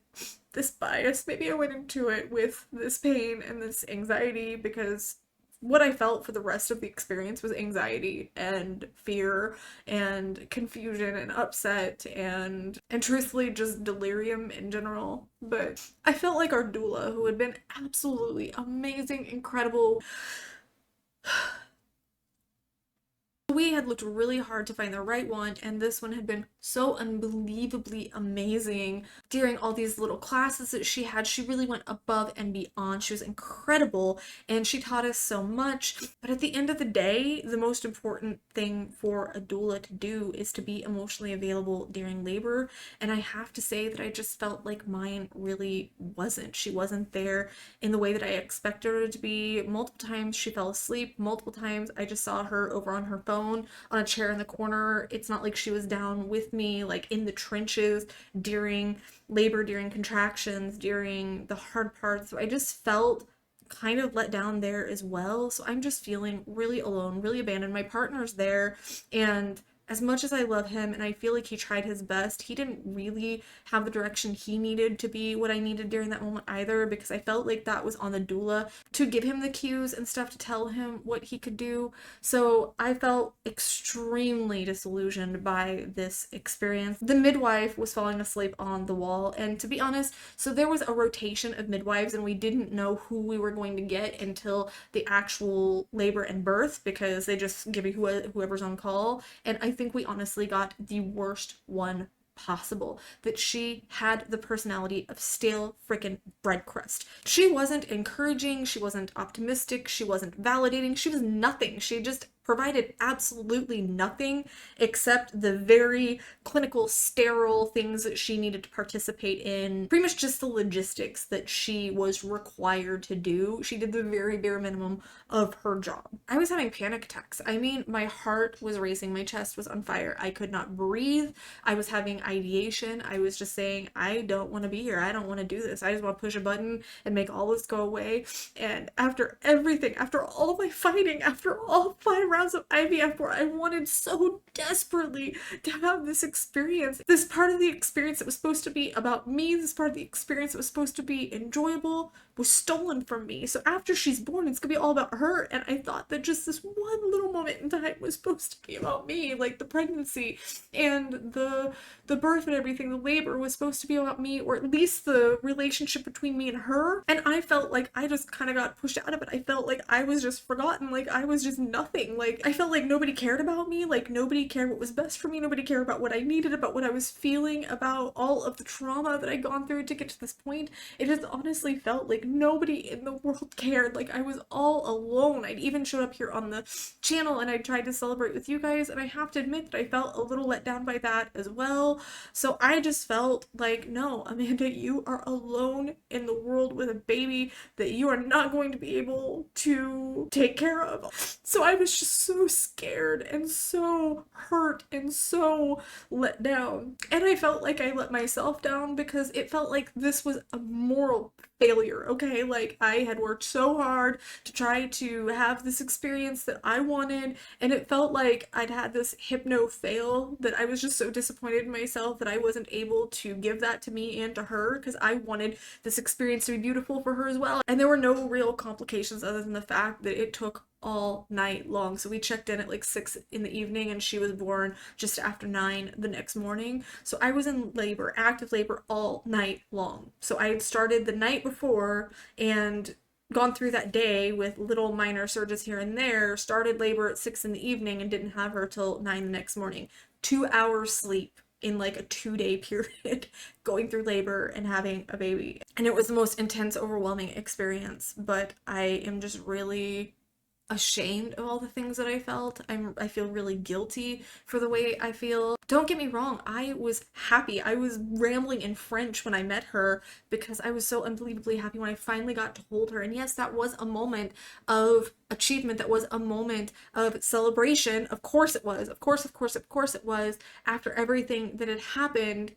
this bias. Maybe I went into it with this pain and this anxiety, because what I felt for the rest of the experience was anxiety and fear and confusion and upset and truthfully just delirium in general. But I felt like our doula, who had been absolutely amazing, incredible, we had looked really hard to find the right one, and this one had been so unbelievably amazing. During all these little classes that she had, she really went above and beyond. She was incredible, and she taught us so much. But at the end of the day, the most important thing for a doula to do is to be emotionally available during labor, and I have to say that I just felt like mine really wasn't. She wasn't there in the way that I expected her to be. Multiple times she fell asleep. Multiple times I just saw her over on her phone on a chair in the corner. It's not like she was down with me, like in the trenches during labor, during contractions, during the hard parts. So I just felt kind of let down there as well. So I'm just feeling really alone, really abandoned. My partner's there, and as much as I love him and I feel like he tried his best, he didn't really have the direction he needed to be what I needed during that moment either, because I felt like that was on the doula to give him the cues and stuff to tell him what he could do. So I felt extremely disillusioned by this experience. The midwife was falling asleep on the wall, and to be honest, so there was a rotation of midwives and we didn't know who we were going to get until the actual labor and birth, because they just give you whoever's on call. And I think we honestly got the worst one possible. That she had the personality of stale freaking bread crust. She wasn't encouraging, she wasn't optimistic, she wasn't validating, she was nothing. She just provided absolutely nothing except the very clinical, sterile things that she needed to participate in. Pretty much just the logistics that she was required to do. She did the very bare minimum of her job. I was having panic attacks. I mean, my heart was racing, my chest was on fire. I could not breathe. I was having ideation. I was just saying, I don't want to be here. I don't want to do this. I just want to push a button and make all this go away. And after everything, after all my fighting, after all 5 rounds of IVF where I wanted so desperately to have this experience, this part of the experience that was supposed to be about me, this part of the experience that was supposed to be enjoyable, was stolen from me. So after she's born, it's gonna be all about her. And I thought that just this one little moment in time was supposed to be about me, like the pregnancy and the birth and everything, the labor was supposed to be about me, or at least the relationship between me and her. And I felt like I just kind of got pushed out of it. I felt like I was just forgotten, like I was just nothing. Like I felt like nobody cared about me, like nobody cared what was best for me, nobody cared about what I needed, about what I was feeling, about all of the trauma that I'd gone through to get to this point. It just honestly felt like nobody in the world cared. Like I was all alone. I'd even showed up here on the channel and I tried to celebrate with you guys, and I have to admit that I felt a little let down by that as well. So I just felt like, no, Amanda, you are alone in the world with a baby that you are not going to be able to take care of. So I was just so scared and so hurt and so let down. And I felt like I let myself down because it felt like this was a moral failure, okay? Like I had worked so hard to try to have this experience that I wanted, and it felt like I'd had this hypno fail, that I was just so disappointed in myself that I wasn't able to give that to me and to her, because I wanted this experience to be beautiful for her as well. And there were no real complications other than the fact that it took all night long. So we checked in at like 6 in the evening and she was born just after 9 the next morning. So I was in labor, active labor, all night long. So I had started the night before and gone through that day with little minor surges here and there, started labor at 6 in the evening and didn't have her till 9 the next morning. 2 hours sleep in like a 2-day period going through labor and having a baby. And it was the most intense, overwhelming experience, but I am just really ashamed of all the things that I felt. I feel really guilty for the way I feel. Don't get me wrong, I was happy. I was rambling in French when I met her because I was so unbelievably happy when I finally got to hold her. And yes, that was a moment of achievement. That was a moment of celebration. Of course it was. Of course it was, after everything that had happened.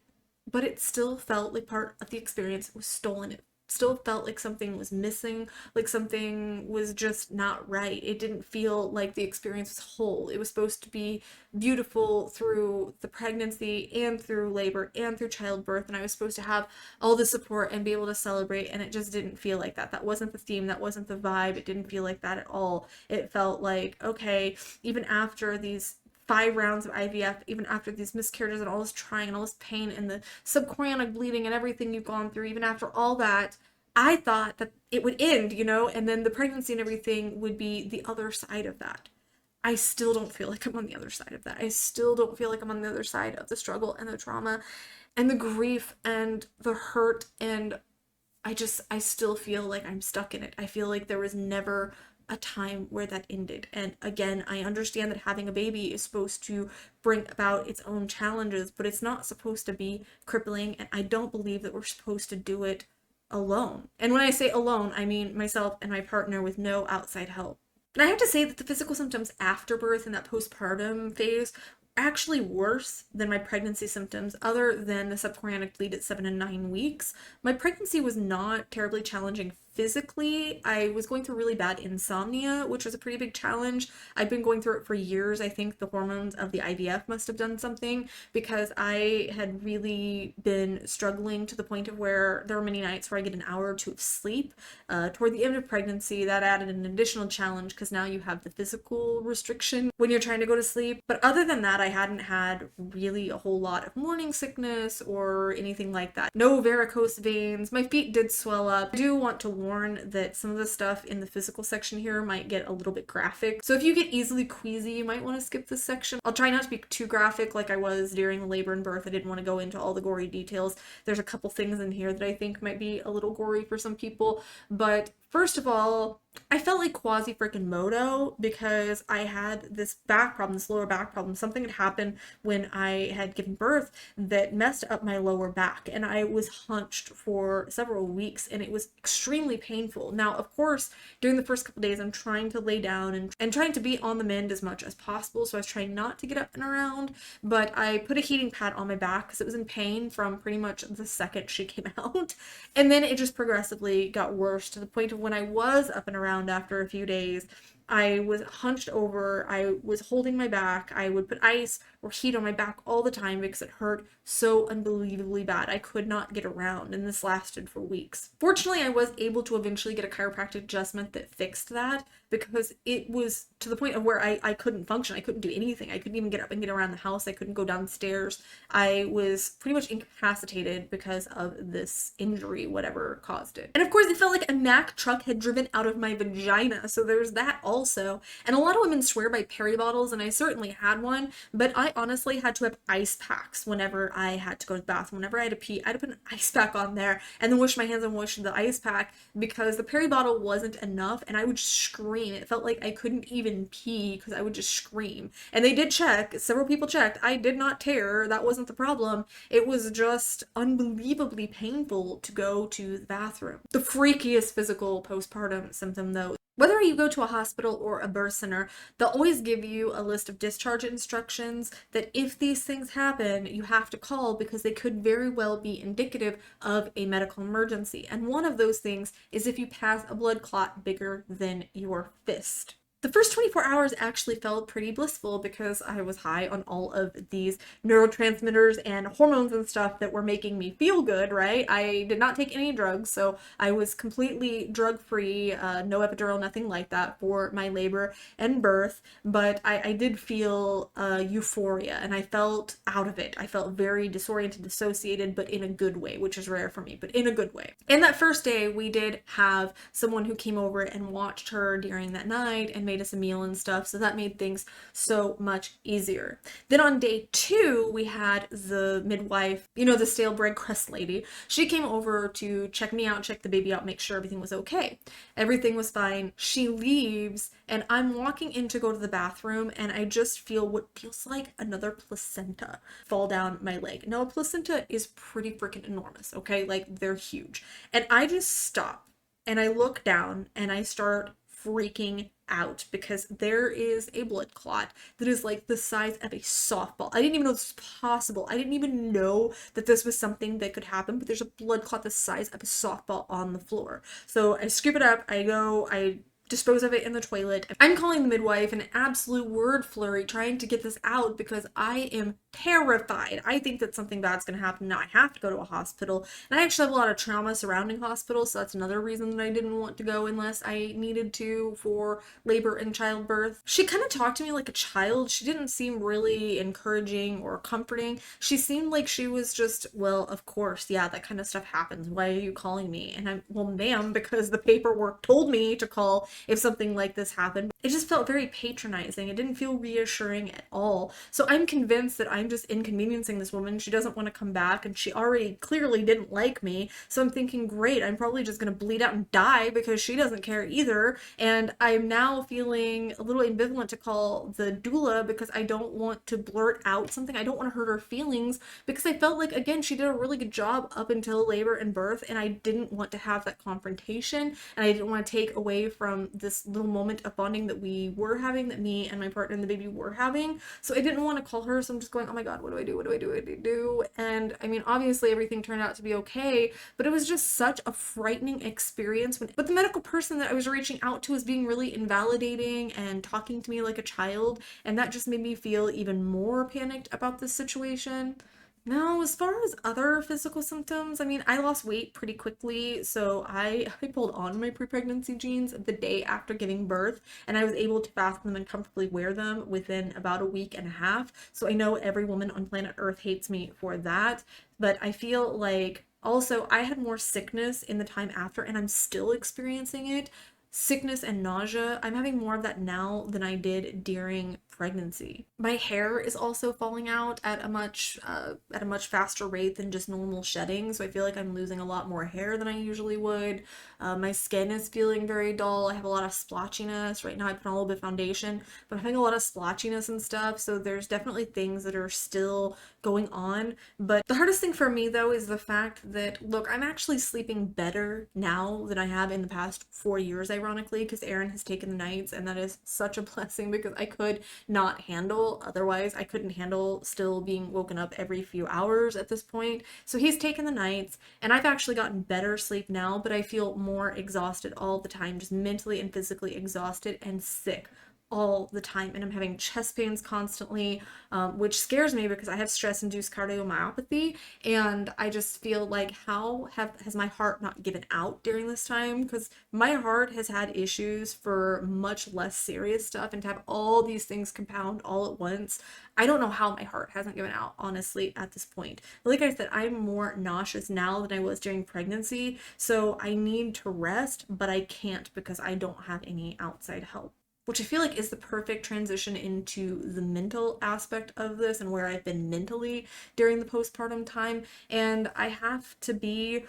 But it still felt like part of the experience was stolen. It still felt like something was missing, like something was just not right. It didn't feel like the experience was whole. It was supposed to be beautiful through the pregnancy and through labor and through childbirth, and I was supposed to have all the support and be able to celebrate, and it just didn't feel like that. That wasn't the theme, that wasn't the vibe. It didn't feel like that at all. It felt like, okay, even after these 5 rounds of IVF, even after these miscarriages and all this trying and all this pain and the subchorionic bleeding and everything you've gone through, even after all that, I thought that it would end, and then the pregnancy and everything would be the other side of that. I still don't feel like I'm on the other side of that. I still don't feel like I'm on the other side of the struggle and the trauma and the grief and the hurt, and I still feel like I'm stuck in it. I feel like there was never a time where that ended. And again, I understand that having a baby is supposed to bring about its own challenges, but it's not supposed to be crippling, and I don't believe that we're supposed to do it alone. And when I say alone, I mean myself and my partner with no outside help. And I have to say that the physical symptoms after birth and that postpartum phase are actually worse than my pregnancy symptoms, other than the subchorionic bleed at 7 and 9 weeks. My pregnancy was not terribly challenging physically. I was going through really bad insomnia, which was a pretty big challenge. I've been going through it for years. I think the hormones of the IVF must have done something, because I had really been struggling to the point of where there were many nights where I get an hour or 2 of sleep. Toward the end of pregnancy, that added an additional challenge because now you have the physical restriction when you're trying to go to sleep. But other than that, I hadn't had really a whole lot of morning sickness or anything like that. No varicose veins. My feet did swell up. I do want to warn that some of the stuff in the physical section here might get a little bit graphic. So if you get easily queasy, you might want to skip this section. I'll try not to be too graphic like I was during the labor and birth. I didn't want to go into all the gory details. There's a couple things in here that I think might be a little gory for some people, but first of all, I felt like quasi freaking moto because I had this back problem, this lower back problem. Something had happened when I had given birth that messed up my lower back, and I was hunched for several weeks, and it was extremely painful. Now, of course, during the first couple days, I'm trying to lay down and trying to be on the mend as much as possible, so I was trying not to get up and around, but I put a heating pad on my back because it was in pain from pretty much the second she came out, and then it just progressively got worse to the point of when I was up and around after a few days, I was hunched over. I was holding my back. I would put ice or heat on my back all the time because it hurt so unbelievably bad. I could not get around, and this lasted for weeks. Fortunately, I was able to eventually get a chiropractic adjustment that fixed that because it was to the point of where I couldn't function. I couldn't do anything. I couldn't even get up and get around the house. I couldn't go downstairs. I was pretty much incapacitated because of this injury, whatever caused it. And of course, it felt like a Mack truck had driven out of my vagina. So there's that also. And a lot of women swear by peri bottles, and I certainly had one, but I honestly had to have ice packs whenever I had to go to the bathroom. Whenever I had to pee, I had to put an ice pack on there and then wash my hands and wash the ice pack because the peri bottle wasn't enough, and I would scream. It felt like I couldn't even pee because I would just scream. And they did check, several people checked. I did not tear. That wasn't the problem. It was just unbelievably painful to go to the bathroom. The freakiest physical postpartum symptom, though, whether you go to a hospital or a birth center, they'll always give you a list of discharge instructions that if these things happen, you have to call because they could very well be indicative of a medical emergency. And one of those things is if you pass a blood clot bigger than your fist. The first 24 hours actually felt pretty blissful because I was high on all of these neurotransmitters and hormones and stuff that were making me feel good, right? I did not take any drugs, so I was completely drug-free, no epidural, nothing like that for my labor and birth, but I did feel euphoria, and I felt out of it. I felt very disoriented, dissociated, but in a good way, which is rare for me, but in a good way. And that first day, we did have someone who came over and watched her during that night and made us a meal and stuff, so that made things so much easier. Then on day 2, we had the midwife, you know, the stale bread crust lady. She came over to check me out, check the baby out, make sure everything was okay. Everything was fine. She leaves, and I'm walking in to go to the bathroom, and I just feel what feels like another placenta fall down my leg. Now, a placenta is pretty freaking enormous, okay? Like, they're huge. And I just stop, and I look down, and I start freaking out because there is a blood clot that is like the size of a softball. I didn't even know this was possible. I didn't even know that this was something that could happen, but there's a blood clot the size of a softball on the floor. So I scoop it up, I dispose of it in the toilet. I'm calling the midwife an absolute word flurry trying to get this out because I am terrified. I think that something bad's going to happen. Now I have to go to a hospital, and I actually have a lot of trauma surrounding hospitals, so that's another reason that I didn't want to go unless I needed to for labor and childbirth. She kind of talked to me like a child. She didn't seem really encouraging or comforting. She seemed like she was just, well, of course, yeah, that kind of stuff happens. Why are you calling me? And I'm, well, ma'am, because the paperwork told me to call if something like this happened. It just felt very patronizing. It didn't feel reassuring at all. So I'm convinced that I'm just inconveniencing this woman. She doesn't want to come back, and she already clearly didn't like me. So I'm thinking, great, I'm probably just going to bleed out and die because she doesn't care either. And I'm now feeling a little ambivalent to call the doula because I don't want to blurt out something. I don't want to hurt her feelings because I felt like, again, she did a really good job up until labor and birth, and I didn't want to have that confrontation, and I didn't want to take away from this little moment of bonding that we were having, that me and my partner and the baby were having. So I didn't want to call her, so I'm just going, oh my god, what do I do? What do I do? What do I do? And I mean, obviously everything turned out to be okay, but it was just such a frightening experience but the medical person that I was reaching out to was being really invalidating and talking to me like a child, and that just made me feel even more panicked about this situation. Now, as far as other physical symptoms, I mean, I lost weight pretty quickly, so I pulled on my pre-pregnancy jeans the day after giving birth, and I was able to fasten them and comfortably wear them within about a week and a half. So I know every woman on planet Earth hates me for that, but I feel like also I had more sickness in the time after, and I'm still experiencing it. Sickness and nausea. I'm having more of that now than I did during pregnancy. My hair is also falling out at a much faster rate than just normal shedding, so I feel like I'm losing a lot more hair than I usually would. My skin is feeling very dull. I have a lot of splotchiness. Right now I put on a little bit of foundation, but I'm having a lot of splotchiness and stuff, so there's definitely things that are still going on. But the hardest thing for me though is the fact that, look, I'm actually sleeping better now than I have in the past 4 years, ironically, because Aaron has taken the nights, and that is such a blessing because I could not handle. Otherwise, I couldn't handle still being woken up every few hours at this point. So he's taken the nights, and I've actually gotten better sleep now, but I feel more exhausted all the time, just mentally and physically exhausted and sick all the time, and I'm having chest pains constantly, which scares me because I have stress-induced cardiomyopathy, and I just feel like has my heart not given out during this time? Because my heart has had issues for much less serious stuff, and to have all these things compound all at once, I don't know how my heart hasn't given out, honestly, at this point. But like I said, I'm more nauseous now than I was during pregnancy, so I need to rest, but I can't because I don't have any outside help, which I feel like is the perfect transition into the mental aspect of this and where I've been mentally during the postpartum time. And I have to be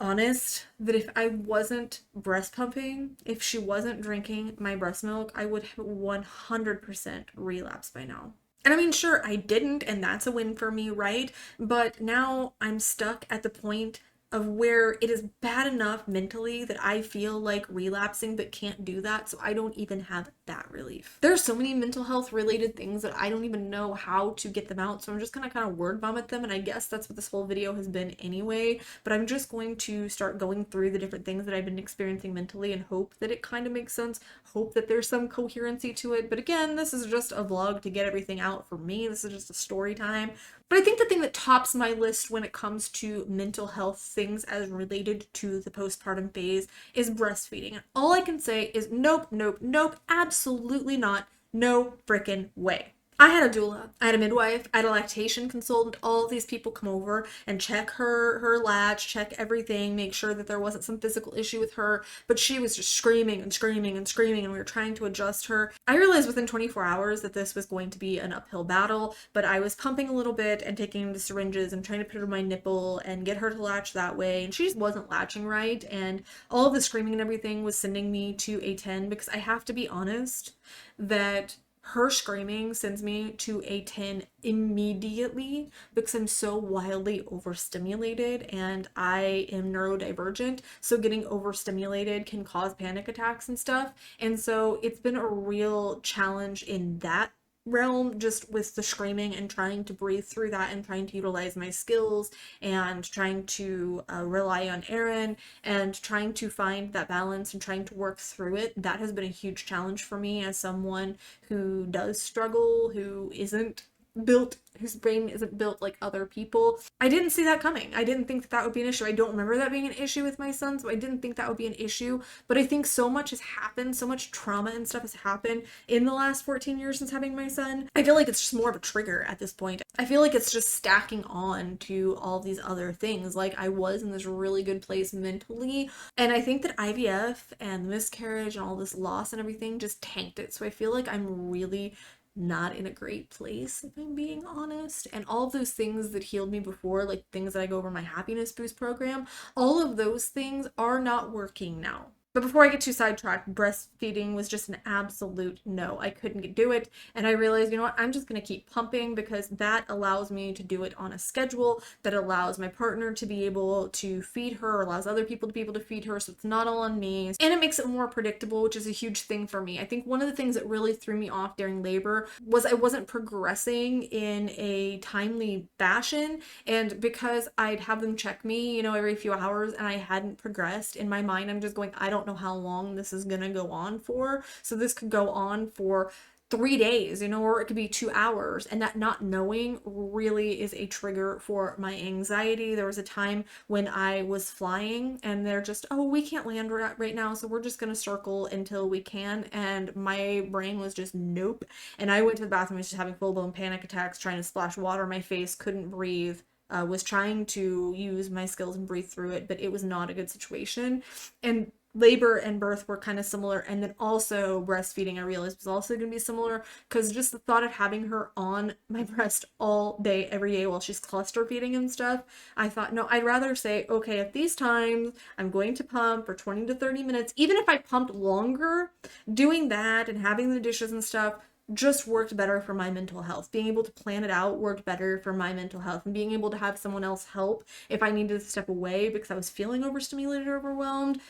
honest that if I wasn't breast pumping, if she wasn't drinking my breast milk, I would have 100% relapsed by now. And I mean, sure, I didn't, and that's a win for me, right? But now I'm stuck at the point of where it is bad enough mentally that I feel like relapsing but can't do that, so I don't even have that relief. There are so many mental health related things that I don't even know how to get them out, so I'm just gonna kind of word vomit them, and I guess that's what this whole video has been anyway, but I'm just going to start going through the different things that I've been experiencing mentally and hope that it kind of makes sense, hope that there's some coherency to it. But again, this is just a vlog to get everything out for me. This is just a story time. But I think the thing that tops my list when it comes to mental health things as related to the postpartum phase is breastfeeding. And all I can say is nope, nope, nope, absolutely not. No frickin' way. I had a doula, I had a midwife, I had a lactation consultant. All of these people come over and check her latch, check everything, make sure that there wasn't some physical issue with her, but she was just screaming and screaming and screaming, and we were trying to adjust her. I realized within 24 hours that this was going to be an uphill battle, but I was pumping a little bit and taking the syringes and trying to put her on my nipple and get her to latch that way, and she just wasn't latching right, and all of the screaming and everything was sending me to a 10, because I have to be honest that her screaming sends me to a 10 immediately because I'm so wildly overstimulated and I am neurodivergent. So getting overstimulated can cause panic attacks and stuff. And so it's been a real challenge in that realm, just with the screaming and trying to breathe through that and trying to utilize my skills and trying to rely on Erin and trying to find that balance and trying to work through it. That has been a huge challenge for me as someone who does struggle, whose brain isn't built like other people. I didn't see that coming. I didn't think that that would be an issue. I don't remember that being an issue with my son, so I didn't think that would be an issue. But I think so much has happened, so much trauma and stuff has happened in the last 14 years since having my son. I feel like it's just more of a trigger at this point. I feel like it's just stacking on to all these other things. Like, I was in this really good place mentally, and I think that IVF and miscarriage and all this loss and everything just tanked it. So I feel like I'm really not in a great place, if I'm being honest. And all of those things that healed me before, like things that I go over my happiness boost program, all of those things are not working now. But before I get too sidetracked, breastfeeding was just an absolute no. I couldn't do it. And I realized, you know what, I'm just going to keep pumping because that allows me to do it on a schedule, that allows my partner to be able to feed her, or allows other people to be able to feed her, so it's not all on me. And it makes it more predictable, which is a huge thing for me. I think one of the things that really threw me off during labor was I wasn't progressing in a timely fashion. And because I'd have them check me, every few hours, and I hadn't progressed, in my mind, I'm just going, I don't know how long this is gonna go on for. So this could go on for 3 days, or it could be 2 hours. And that not knowing really is a trigger for my anxiety. There was a time when I was flying and they're just, oh, we can't land right now, so we're just gonna circle until we can. And my brain was just nope. And I went to the bathroom, was just having full-blown panic attacks, trying to splash water in my face, couldn't breathe. Was trying to use my skills and breathe through it, but it was not a good situation. And labor and birth were kind of similar, and then also breastfeeding I realized was also going to be similar, because just the thought of having her on my breast all day every day while she's cluster feeding and stuff, I thought, no, I'd rather say, okay, at these times I'm going to pump for 20 to 30 minutes. Even if I pumped longer, doing that and having the dishes and stuff just worked better for my mental health. Being able to plan it out worked better for my mental health, and being able to have someone else help if I needed to step away because I was feeling overstimulated or overwhelmed,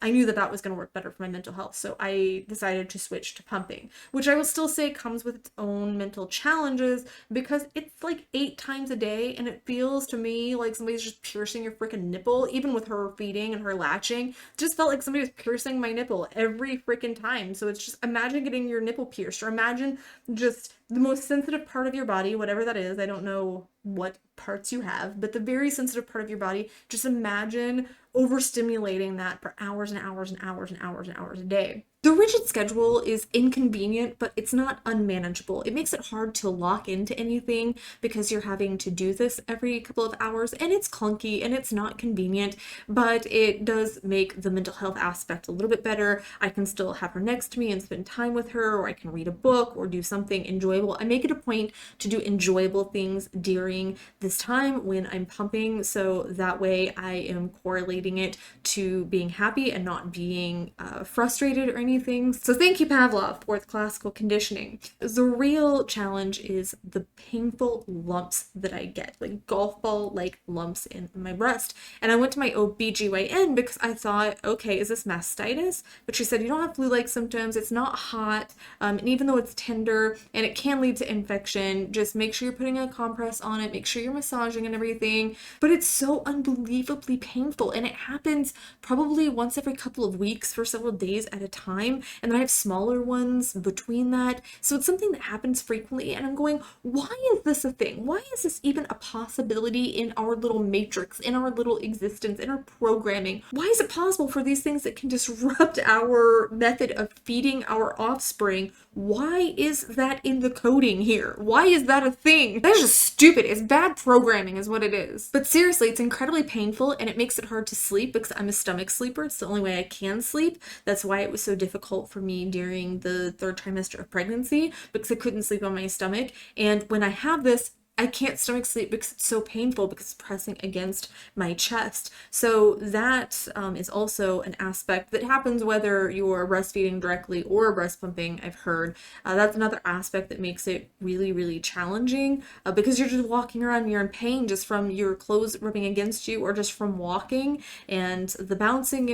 I knew that that was going to work better for my mental health. So I decided to switch to pumping, which I will still say comes with its own mental challenges because it's like 8 times a day. And it feels to me like somebody's just piercing your freaking nipple. Even with her feeding and her latching, it just felt like somebody was piercing my nipple every freaking time. So it's just, imagine getting your nipple pierced, or imagine just the most sensitive part of your body, whatever that is. I don't know what parts you have, but the very sensitive part of your body, just imagine overstimulating that for hours and hours and hours and hours and hours a day. The rigid schedule is inconvenient, but it's not unmanageable. It makes it hard to lock into anything because you're having to do this every couple of hours, and it's clunky and it's not convenient, but it does make the mental health aspect a little bit better. I can still have her next to me and spend time with her, or I can read a book or do something enjoyable. I make it a point to do enjoyable things during this time when I'm pumping, so that way I am correlating it to being happy and not being frustrated or anything. So thank you, Pavlov, for the classical conditioning. The real challenge is the painful lumps that I get, like golf ball like lumps in my breast. And I went to my OBGYN because I thought, okay, is this mastitis? But she said, you don't have flu-like symptoms, it's not hot, and even though it's tender and it can lead to infection, just make sure you're putting a compress on it, make sure you're massaging and everything. But it's so unbelievably painful, and it happens probably once every couple of weeks for several days at a time. And then I have smaller ones between that. So it's something that happens frequently. And I'm going, why is this a thing? Why is this even a possibility in our little matrix, in our little existence, in our programming? Why is it possible for these things that can disrupt our method of feeding our offspring? Why is that in the coding here? Why is that a thing? That is just stupid. It's bad programming is what it is. But seriously, it's incredibly painful, and it makes it hard to sleep because I'm a stomach sleeper. It's the only way I can sleep. That's why it was so difficult for me during the 3rd trimester of pregnancy, because I couldn't sleep on my stomach. And when I have this, I can't stomach sleep because it's so painful, because it's pressing against my chest. So that is also an aspect that happens whether you're breastfeeding directly or breast pumping, I've heard. That's another aspect that makes it really, really challenging because you're just walking around and you're in pain just from your clothes rubbing against you or just from walking, and the bouncing,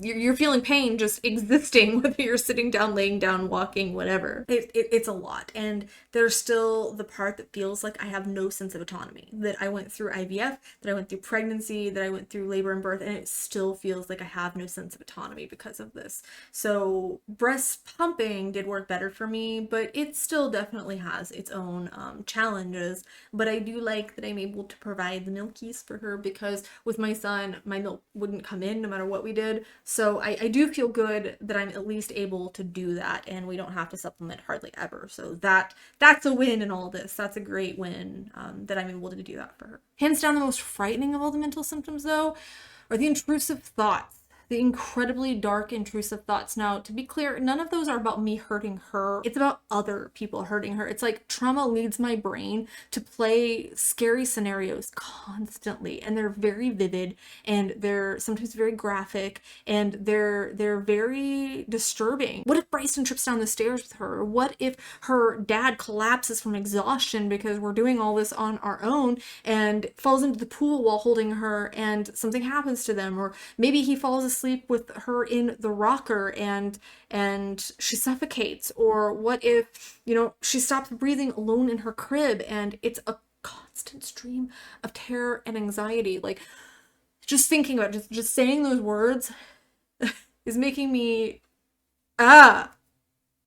you're feeling pain just existing, whether you're sitting down, laying down, walking, whatever. It's a lot. And there's still the part that feels like I have no sense of autonomy, that I went through IVF, that I went through pregnancy, that I went through labor and birth, and it still feels like I have no sense of autonomy because of this. So breast pumping did work better for me, but it still definitely has its own challenges. But I do like that I'm able to provide the milkies for her, because with my son, my milk wouldn't come in no matter what we did. So I do feel good that I'm at least able to do that, and we don't have to supplement hardly ever. So that's a win in all this. That's a great win, that I'm able to do that for her. Hands down, the most frightening of all the mental symptoms, though, are the intrusive thoughts. The incredibly dark, intrusive thoughts. Now, to be clear, none of those are about me hurting her. It's about other people hurting her. It's like trauma leads my brain to play scary scenarios constantly, and they're very vivid, and they're sometimes very graphic, and they're very disturbing. What if Bryson trips down the stairs with her? Or what if her dad collapses from exhaustion because we're doing all this on our own and falls into the pool while holding her and something happens to them? Or maybe he falls asleep with her in the rocker and she suffocates. Or what if, she stops breathing alone in her crib and it's a constant stream of terror and anxiety. Like, just thinking about just saying those words is making me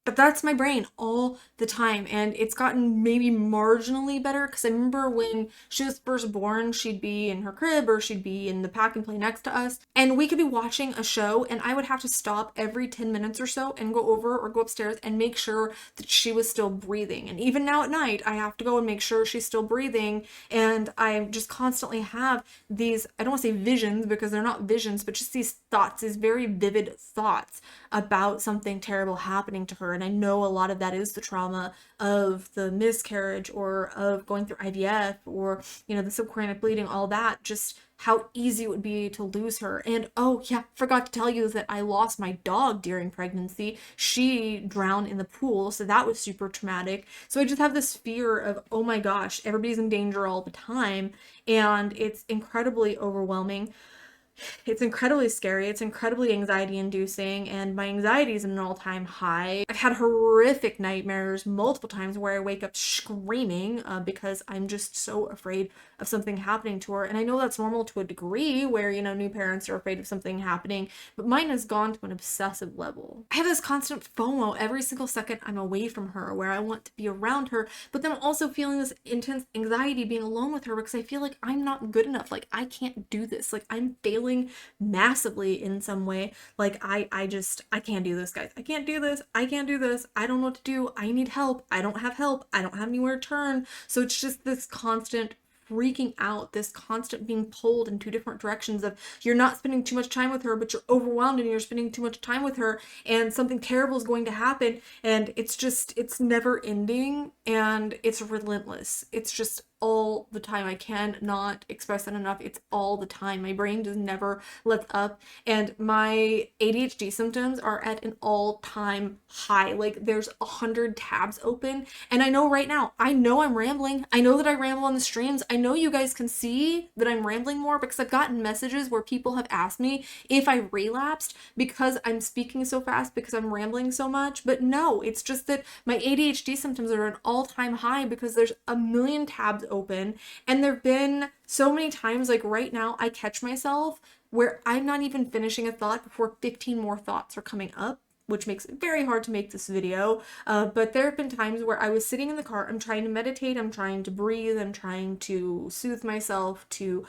but that's my brain all the time, and it's gotten maybe marginally better, because I remember when she was first born, she'd be in her crib or she'd be in the pack and play next to us, and we could be watching a show and I would have to stop every 10 minutes or so and go over or go upstairs and make sure that she was still breathing. And even now at night, I have to go and make sure she's still breathing, and I just constantly have these, I don't want to say visions because they're not visions, but just these thoughts, these very vivid thoughts about something terrible happening to her. And I know a lot of that is the trauma of the miscarriage or of going through IVF or, the subchronic bleeding, all that, just how easy it would be to lose her. And oh yeah, forgot to tell you that I lost my dog during pregnancy. She drowned in the pool, so that was super traumatic. So I just have this fear of, oh my gosh, everybody's in danger all the time, and it's incredibly overwhelming. It's incredibly scary. It's incredibly anxiety inducing, and my anxiety is at an all-time high. I've had horrific nightmares multiple times where I wake up screaming because I'm just so afraid of something happening to her. And I know that's normal to a degree where, new parents are afraid of something happening, but mine has gone to an obsessive level. I have this constant FOMO every single second I'm away from her where I want to be around her, but then I'm also feeling this intense anxiety being alone with her because I feel like I'm not good enough. Like I can't do this. Like I'm failing massively in some way. Like I can't do this, guys. I can't do this. I can't do this. I don't know what to do. I need help. I don't have help. I don't have anywhere to turn. So it's just this constant freaking out, this constant being pulled in two different directions of you're not spending too much time with her, but you're overwhelmed and you're spending too much time with her and something terrible is going to happen, and it's never ending and it's relentless. It's just all the time. I cannot express that enough. It's all the time. My brain just never lets up, and my ADHD symptoms are at an all-time high. Like there's 100 tabs open, and I know right now, I know I'm rambling. I know that I ramble on the streams. I know you guys can see that I'm rambling more because I've gotten messages where people have asked me if I relapsed because I'm speaking so fast, because I'm rambling so much. But no, it's just that my ADHD symptoms are at an all-time high because there's a million tabs open, and there've been so many times, like right now, I catch myself where I'm not even finishing a thought before 15 more thoughts are coming up, which makes it very hard to make this video. But there have been times where I was sitting in the car, I'm trying to meditate, I'm trying to breathe, I'm trying to soothe myself, to,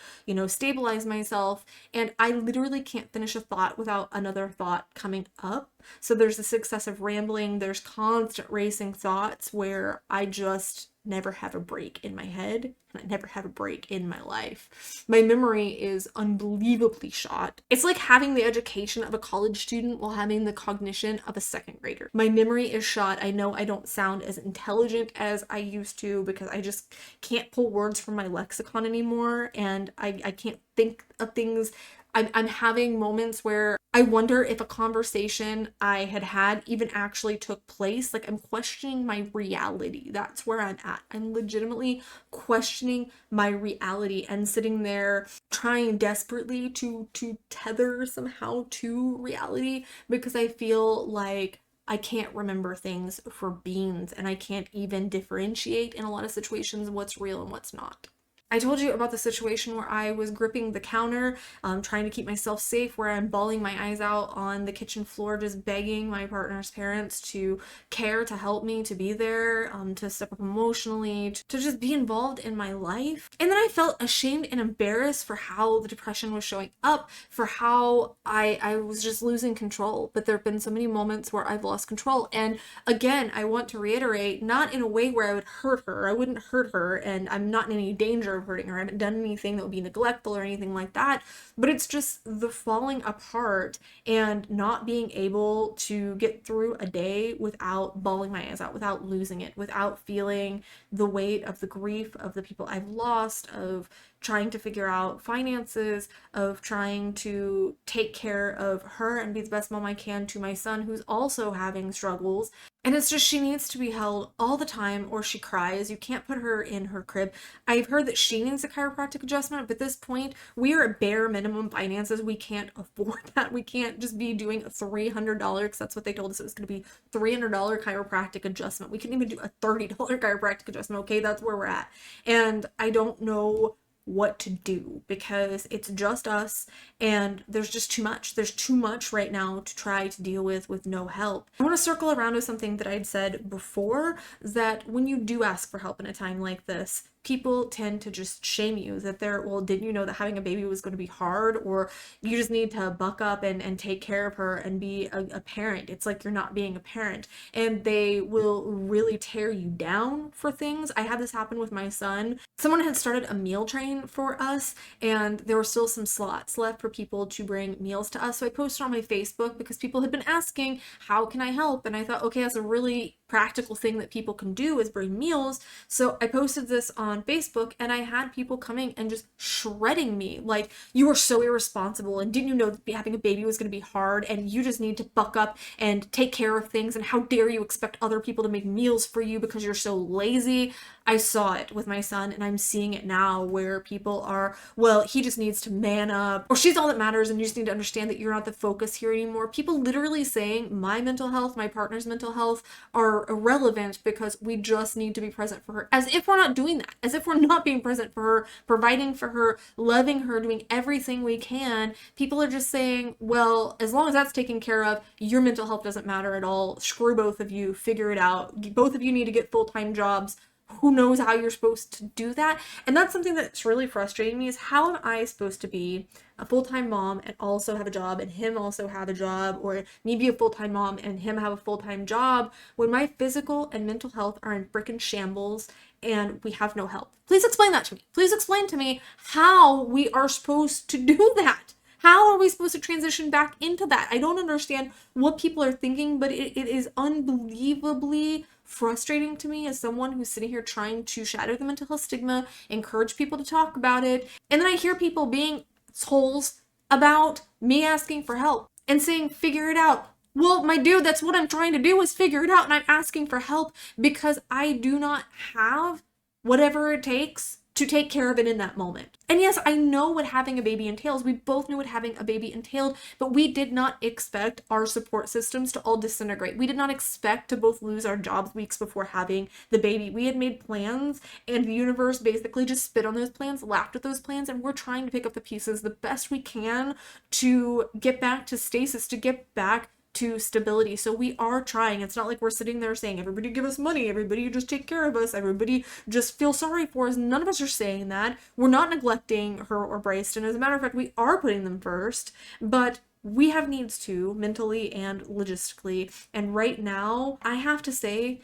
stabilize myself, and I literally can't finish a thought without another thought coming up. So there's this excessive rambling, there's constant racing thoughts where I just never have a break in my head, and I never have a break in my life. My memory is unbelievably shot. It's like having the education of a college student while having the cognition of a second grader. My memory is shot. I know I don't sound as intelligent as I used to because I just can't pull words from my lexicon anymore, and I can't think of things. I'm having moments where I wonder if a conversation I had even actually took place. Like I'm questioning my reality. That's where I'm at. I'm legitimately questioning my reality and sitting there trying desperately to tether somehow to reality because I feel like I can't remember things for beans, and I can't even differentiate in a lot of situations what's real and what's not. I told you about the situation where I was gripping the counter, trying to keep myself safe, where I'm bawling my eyes out on the kitchen floor, just begging my partner's parents to care, to help me, to be there, to step up emotionally, to just be involved in my life. And then I felt ashamed and embarrassed for how the depression was showing up, for how I was just losing control. But there have been so many moments where I've lost control. And again, I want to reiterate, not in a way where I would hurt her. I wouldn't hurt her, and I'm not in any danger of hurting her. I haven't done anything that would be neglectful or anything like that, but it's just the falling apart and not being able to get through a day without bawling my eyes out, without losing it, without feeling the weight of the grief of the people I've lost, of trying to figure out finances, of trying to take care of her and be the best mom I can to my son who's also having struggles. And it's just, she needs to be held all the time or she cries. You can't put her in her crib. I've heard that she needs a chiropractic adjustment, but at this point, we are at bare minimum finances. We can't afford that. We can't just be doing a $300, because that's what they told us it was going to be, $300 chiropractic adjustment. We couldn't even do a $30 chiropractic adjustment. Okay, that's where we're at. And I don't know what to do because it's just us, and there's just too much. There's too much right now to try to deal with no help. I want to circle around to something that I'd said before, that when you do ask for help in a time like this, people tend to just shame you, that they're, well, didn't you know that having a baby was going to be hard, or you just need to buck up and take care of her and be a parent. It's like you're not being a parent, and they will really tear you down for things. I had this happen with my son. Someone had started a meal train for us, and there were still some slots left for people to bring meals to us. So I posted on my Facebook because people had been asking, how can I help? And I thought, okay, that's a really practical thing that people can do is bring meals. So I posted this on Facebook and I had people coming and just shredding me like, you were so irresponsible, and didn't you know that having a baby was going to be hard, and you just need to buck up and take care of things, and how dare you expect other people to make meals for you because you're so lazy. I saw it with my son, and I'm seeing it now where people are, well, he just needs to man up, or she's all that matters, and you just need to understand that you're not the focus here anymore. People literally saying my mental health, my partner's mental health are irrelevant because we just need to be present for her. As if we're not doing that, as if we're not being present for her, providing for her, loving her, doing everything we can. People are just saying, well, as long as that's taken care of, your mental health doesn't matter at all. Screw both of you, figure it out. Both of you need to get full-time jobs. Who knows how you're supposed to do that? And that's something that's really frustrating me, is how am I supposed to be a full-time mom and also have a job, and him also have a job, or me be a full-time mom and him have a full-time job, when my physical and mental health are in freaking shambles and we have no help? Please explain that to me. Please explain to me how we are supposed to do that. How are we supposed to transition back into that? I don't understand what people are thinking, but it is unbelievably frustrating to me as someone who's sitting here trying to shatter the mental health stigma, encourage people to talk about it. And then I hear people being assholes about me asking for help and saying, figure it out. Well, my dude, that's what I'm trying to do, is figure it out. And I'm asking for help because I do not have whatever it takes to take care of it in that moment. And yes, I know what having a baby entails. We both knew what having a baby entailed, but we did not expect our support systems to all disintegrate. We did not expect to both lose our jobs weeks before having the baby. We had made plans, and the universe basically just spit on those plans, laughed at those plans, and we're trying to pick up the pieces the best we can to get back to stasis, to get back to stability. So we are trying. It's not like we're sitting there saying, everybody give us money, everybody just take care of us, everybody just feel sorry for us. None of us are saying that. We're not neglecting her or Bryson. As a matter of fact, we are putting them first, but we have needs too, mentally and logistically. And right now, I have to say,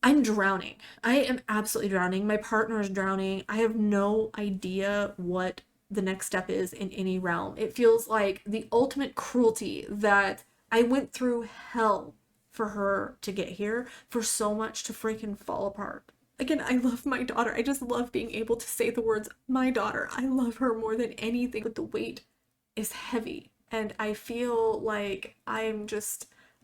I'm drowning. I am absolutely drowning. My partner is drowning. I have no idea what the next step is in any realm. It feels like the ultimate cruelty that I went through hell for her to get here, for so much to freaking fall apart. Again, I love my daughter. I just love being able to say the words, my daughter. I love her more than anything, but the weight is heavy. And I feel like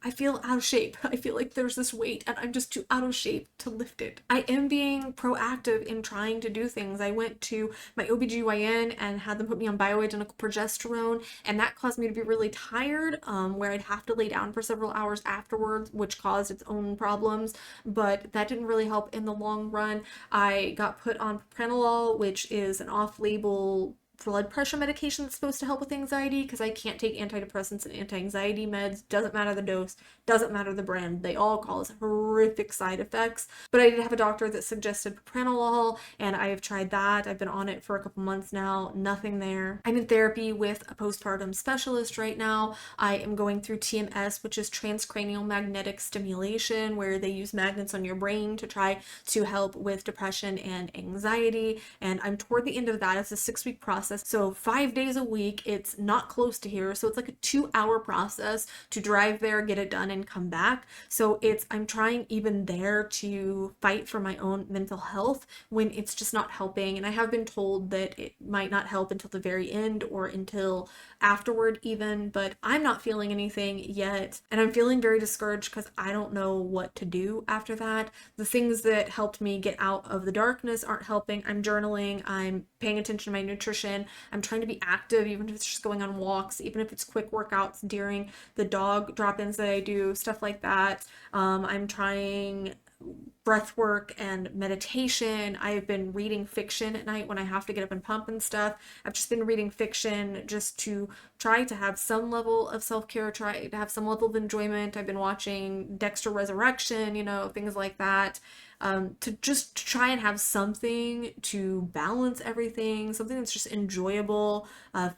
I feel out of shape. I feel like there's this weight and I'm just too out of shape to lift it. I am being proactive in trying to do things. I went to my OBGYN and had them put me on bioidentical progesterone, and that caused me to be really tired, where I'd have to lay down for several hours afterwards, which caused its own problems, but that didn't really help in the long run. I got put on propranolol, which is an off-label blood pressure medication that's supposed to help with anxiety, because I can't take antidepressants and anti-anxiety meds. Doesn't matter the dose, doesn't matter the brand. They all cause horrific side effects. But I did have a doctor that suggested propranolol, and I have tried that. I've been on it for a couple months now. Nothing there. I'm in therapy with a postpartum specialist right now. I am going through TMS, which is transcranial magnetic stimulation, where they use magnets on your brain to try to help with depression and anxiety. And I'm toward the end of that. It's a 6-week process. So 5 days a week. It's not close to here. So it's like a 2-hour process to drive there, get it done, and come back. So I'm trying even there to fight for my own mental health when it's just not helping. And I have been told that it might not help until the very end or until afterward even, but I'm not feeling anything yet. And I'm feeling very discouraged because I don't know what to do after that. The things that helped me get out of the darkness aren't helping. I'm journaling. I'm paying attention to my nutrition. I'm trying to be active, even if it's just going on walks, even if it's quick workouts during the dog drop-ins that I do, stuff like that. I'm trying breath work and meditation. I have been reading fiction at night when I have to get up and pump and stuff. I've just been reading fiction just to try to have some level of self-care, try to have some level of enjoyment. I've been watching Dexter Resurrection, things like that. To just try and have something to balance everything, something that's just enjoyable,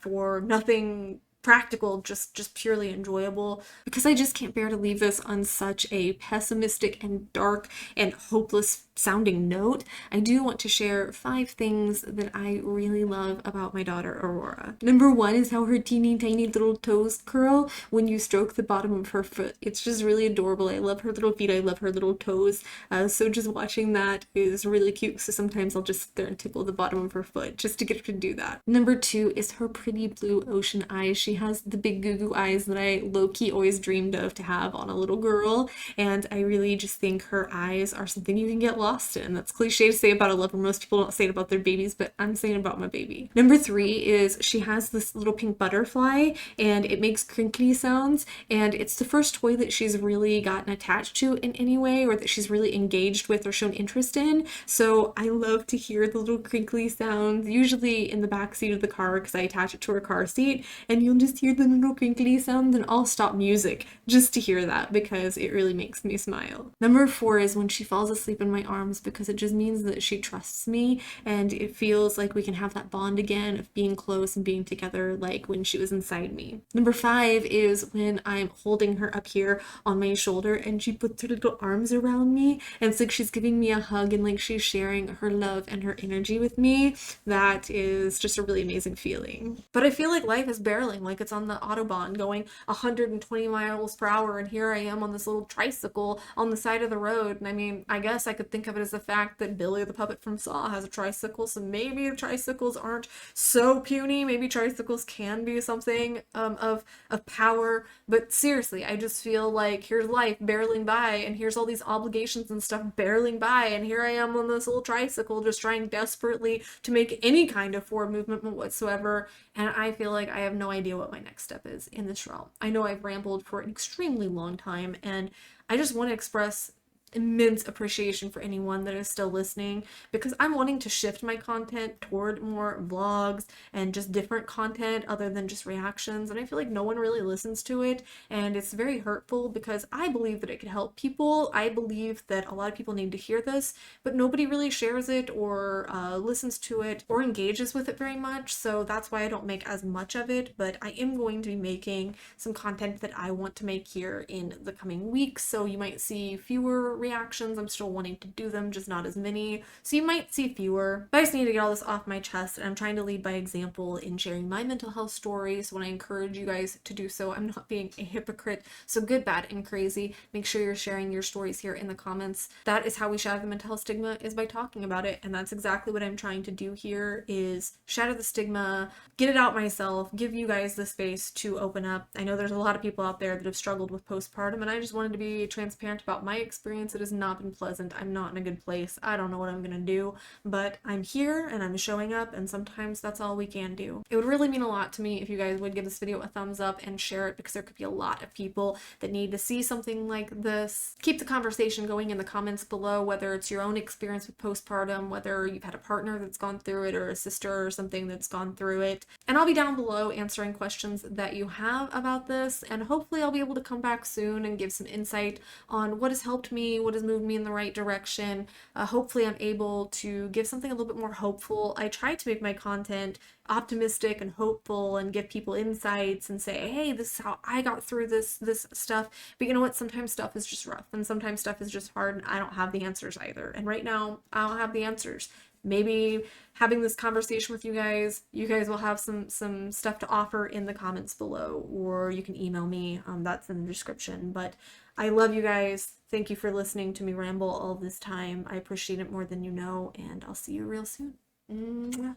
for nothing practical, just purely enjoyable, because I just can't bear to leave this on such a pessimistic and dark and hopeless sounding note, I do want to share 5 things that I really love about my daughter Aurora. Number 1 is how her teeny tiny little toes curl when you stroke the bottom of her foot. It's just really adorable. I love her little feet. I love her little toes. So just watching that is really cute. So sometimes I'll just sit there and tickle the bottom of her foot just to get her to do that. Number 2 is her pretty blue ocean eyes. She has the big goo goo eyes that I low-key always dreamed of to have on a little girl, and I really just think her eyes are something you can get lost in. That's cliche to say about a lover. Most people don't say it about their babies, but I'm saying it about my baby. Number 3 is she has this little pink butterfly, and it makes crinkly sounds, and it's the first toy that she's really gotten attached to in any way, or that she's really engaged with or shown interest in. So I love to hear the little crinkly sounds, usually in the back seat of the car because I attach it to her car seat, and you'll just hear the little crinkly sounds, and I'll stop music just to hear that because it really makes me smile. Number 4 is when she falls asleep in my arms, because it just means that she trusts me, and it feels like we can have that bond again of being close and being together like when she was inside me. Number 5 is when I'm holding her up here on my shoulder and she puts her little arms around me, and it's like she's giving me a hug and like she's sharing her love and her energy with me. That is just a really amazing feeling. But I feel like life is barreling, like it's on the Autobahn going 120 miles per hour, and here I am on this little tricycle on the side of the road. And I mean, I guess I could think of it as the fact that Billy the puppet from Saw has a tricycle, so maybe tricycles aren't so puny. Maybe tricycles can be something of power. But seriously, I just feel like here's life barreling by, and here's all these obligations and stuff barreling by, and here I am on this little tricycle just trying desperately to make any kind of forward movement whatsoever. And I feel like I have no idea what my next step is in this realm. I know I've rambled for an extremely long time, and I just want to express immense appreciation for anyone that is still listening, because I'm wanting to shift my content toward more vlogs and just different content other than just reactions, and I feel like no one really listens to it, and it's very hurtful because I believe that it could help people. I believe that a lot of people need to hear this, but nobody really shares it or listens to it or engages with it very much, so that's why I don't make as much of it. But I am going to be making some content that I want to make here in the coming weeks, so you might see fewer reactions. I'm still wanting to do them, just not as many, so you might see fewer. But I just need to get all this off my chest, and I'm trying to lead by example in sharing my mental health story. So when I encourage you guys to do so, I'm not being a hypocrite. So good, bad, and crazy, make sure you're sharing your stories here in the comments. That is how we shatter the mental health stigma, is by talking about it, and that's exactly what I'm trying to do here, is shatter the stigma, get it out myself, give you guys the space to open up. I know there's a lot of people out there that have struggled with postpartum, and I just wanted to be transparent about my experience. It has not been pleasant. I'm not in a good place. I don't know what I'm gonna do, but I'm here and I'm showing up, and sometimes that's all we can do. It would really mean a lot to me if you guys would give this video a thumbs up and share it, because there could be a lot of people that need to see something like this. Keep the conversation going in the comments below, whether it's your own experience with postpartum, whether you've had a partner that's gone through it, or a sister or something that's gone through it. And I'll be down below answering questions that you have about this, and hopefully I'll be able to come back soon and give some insight on what has helped me, what has moved me in the right direction. Hopefully I'm able to give something a little bit more hopeful. I try to make my content optimistic and hopeful and give people insights and say, hey, this is how I got through this stuff. But you know what? Sometimes stuff is just rough, and sometimes stuff is just hard, and I don't have the answers either. And right now, I don't have the answers. Maybe having this conversation with you guys will have some stuff to offer in the comments below, or you can email me. That's in the description. But I love you guys. Thank you for listening to me ramble all this time. I appreciate it more than you know, and I'll see you real soon. Mwah.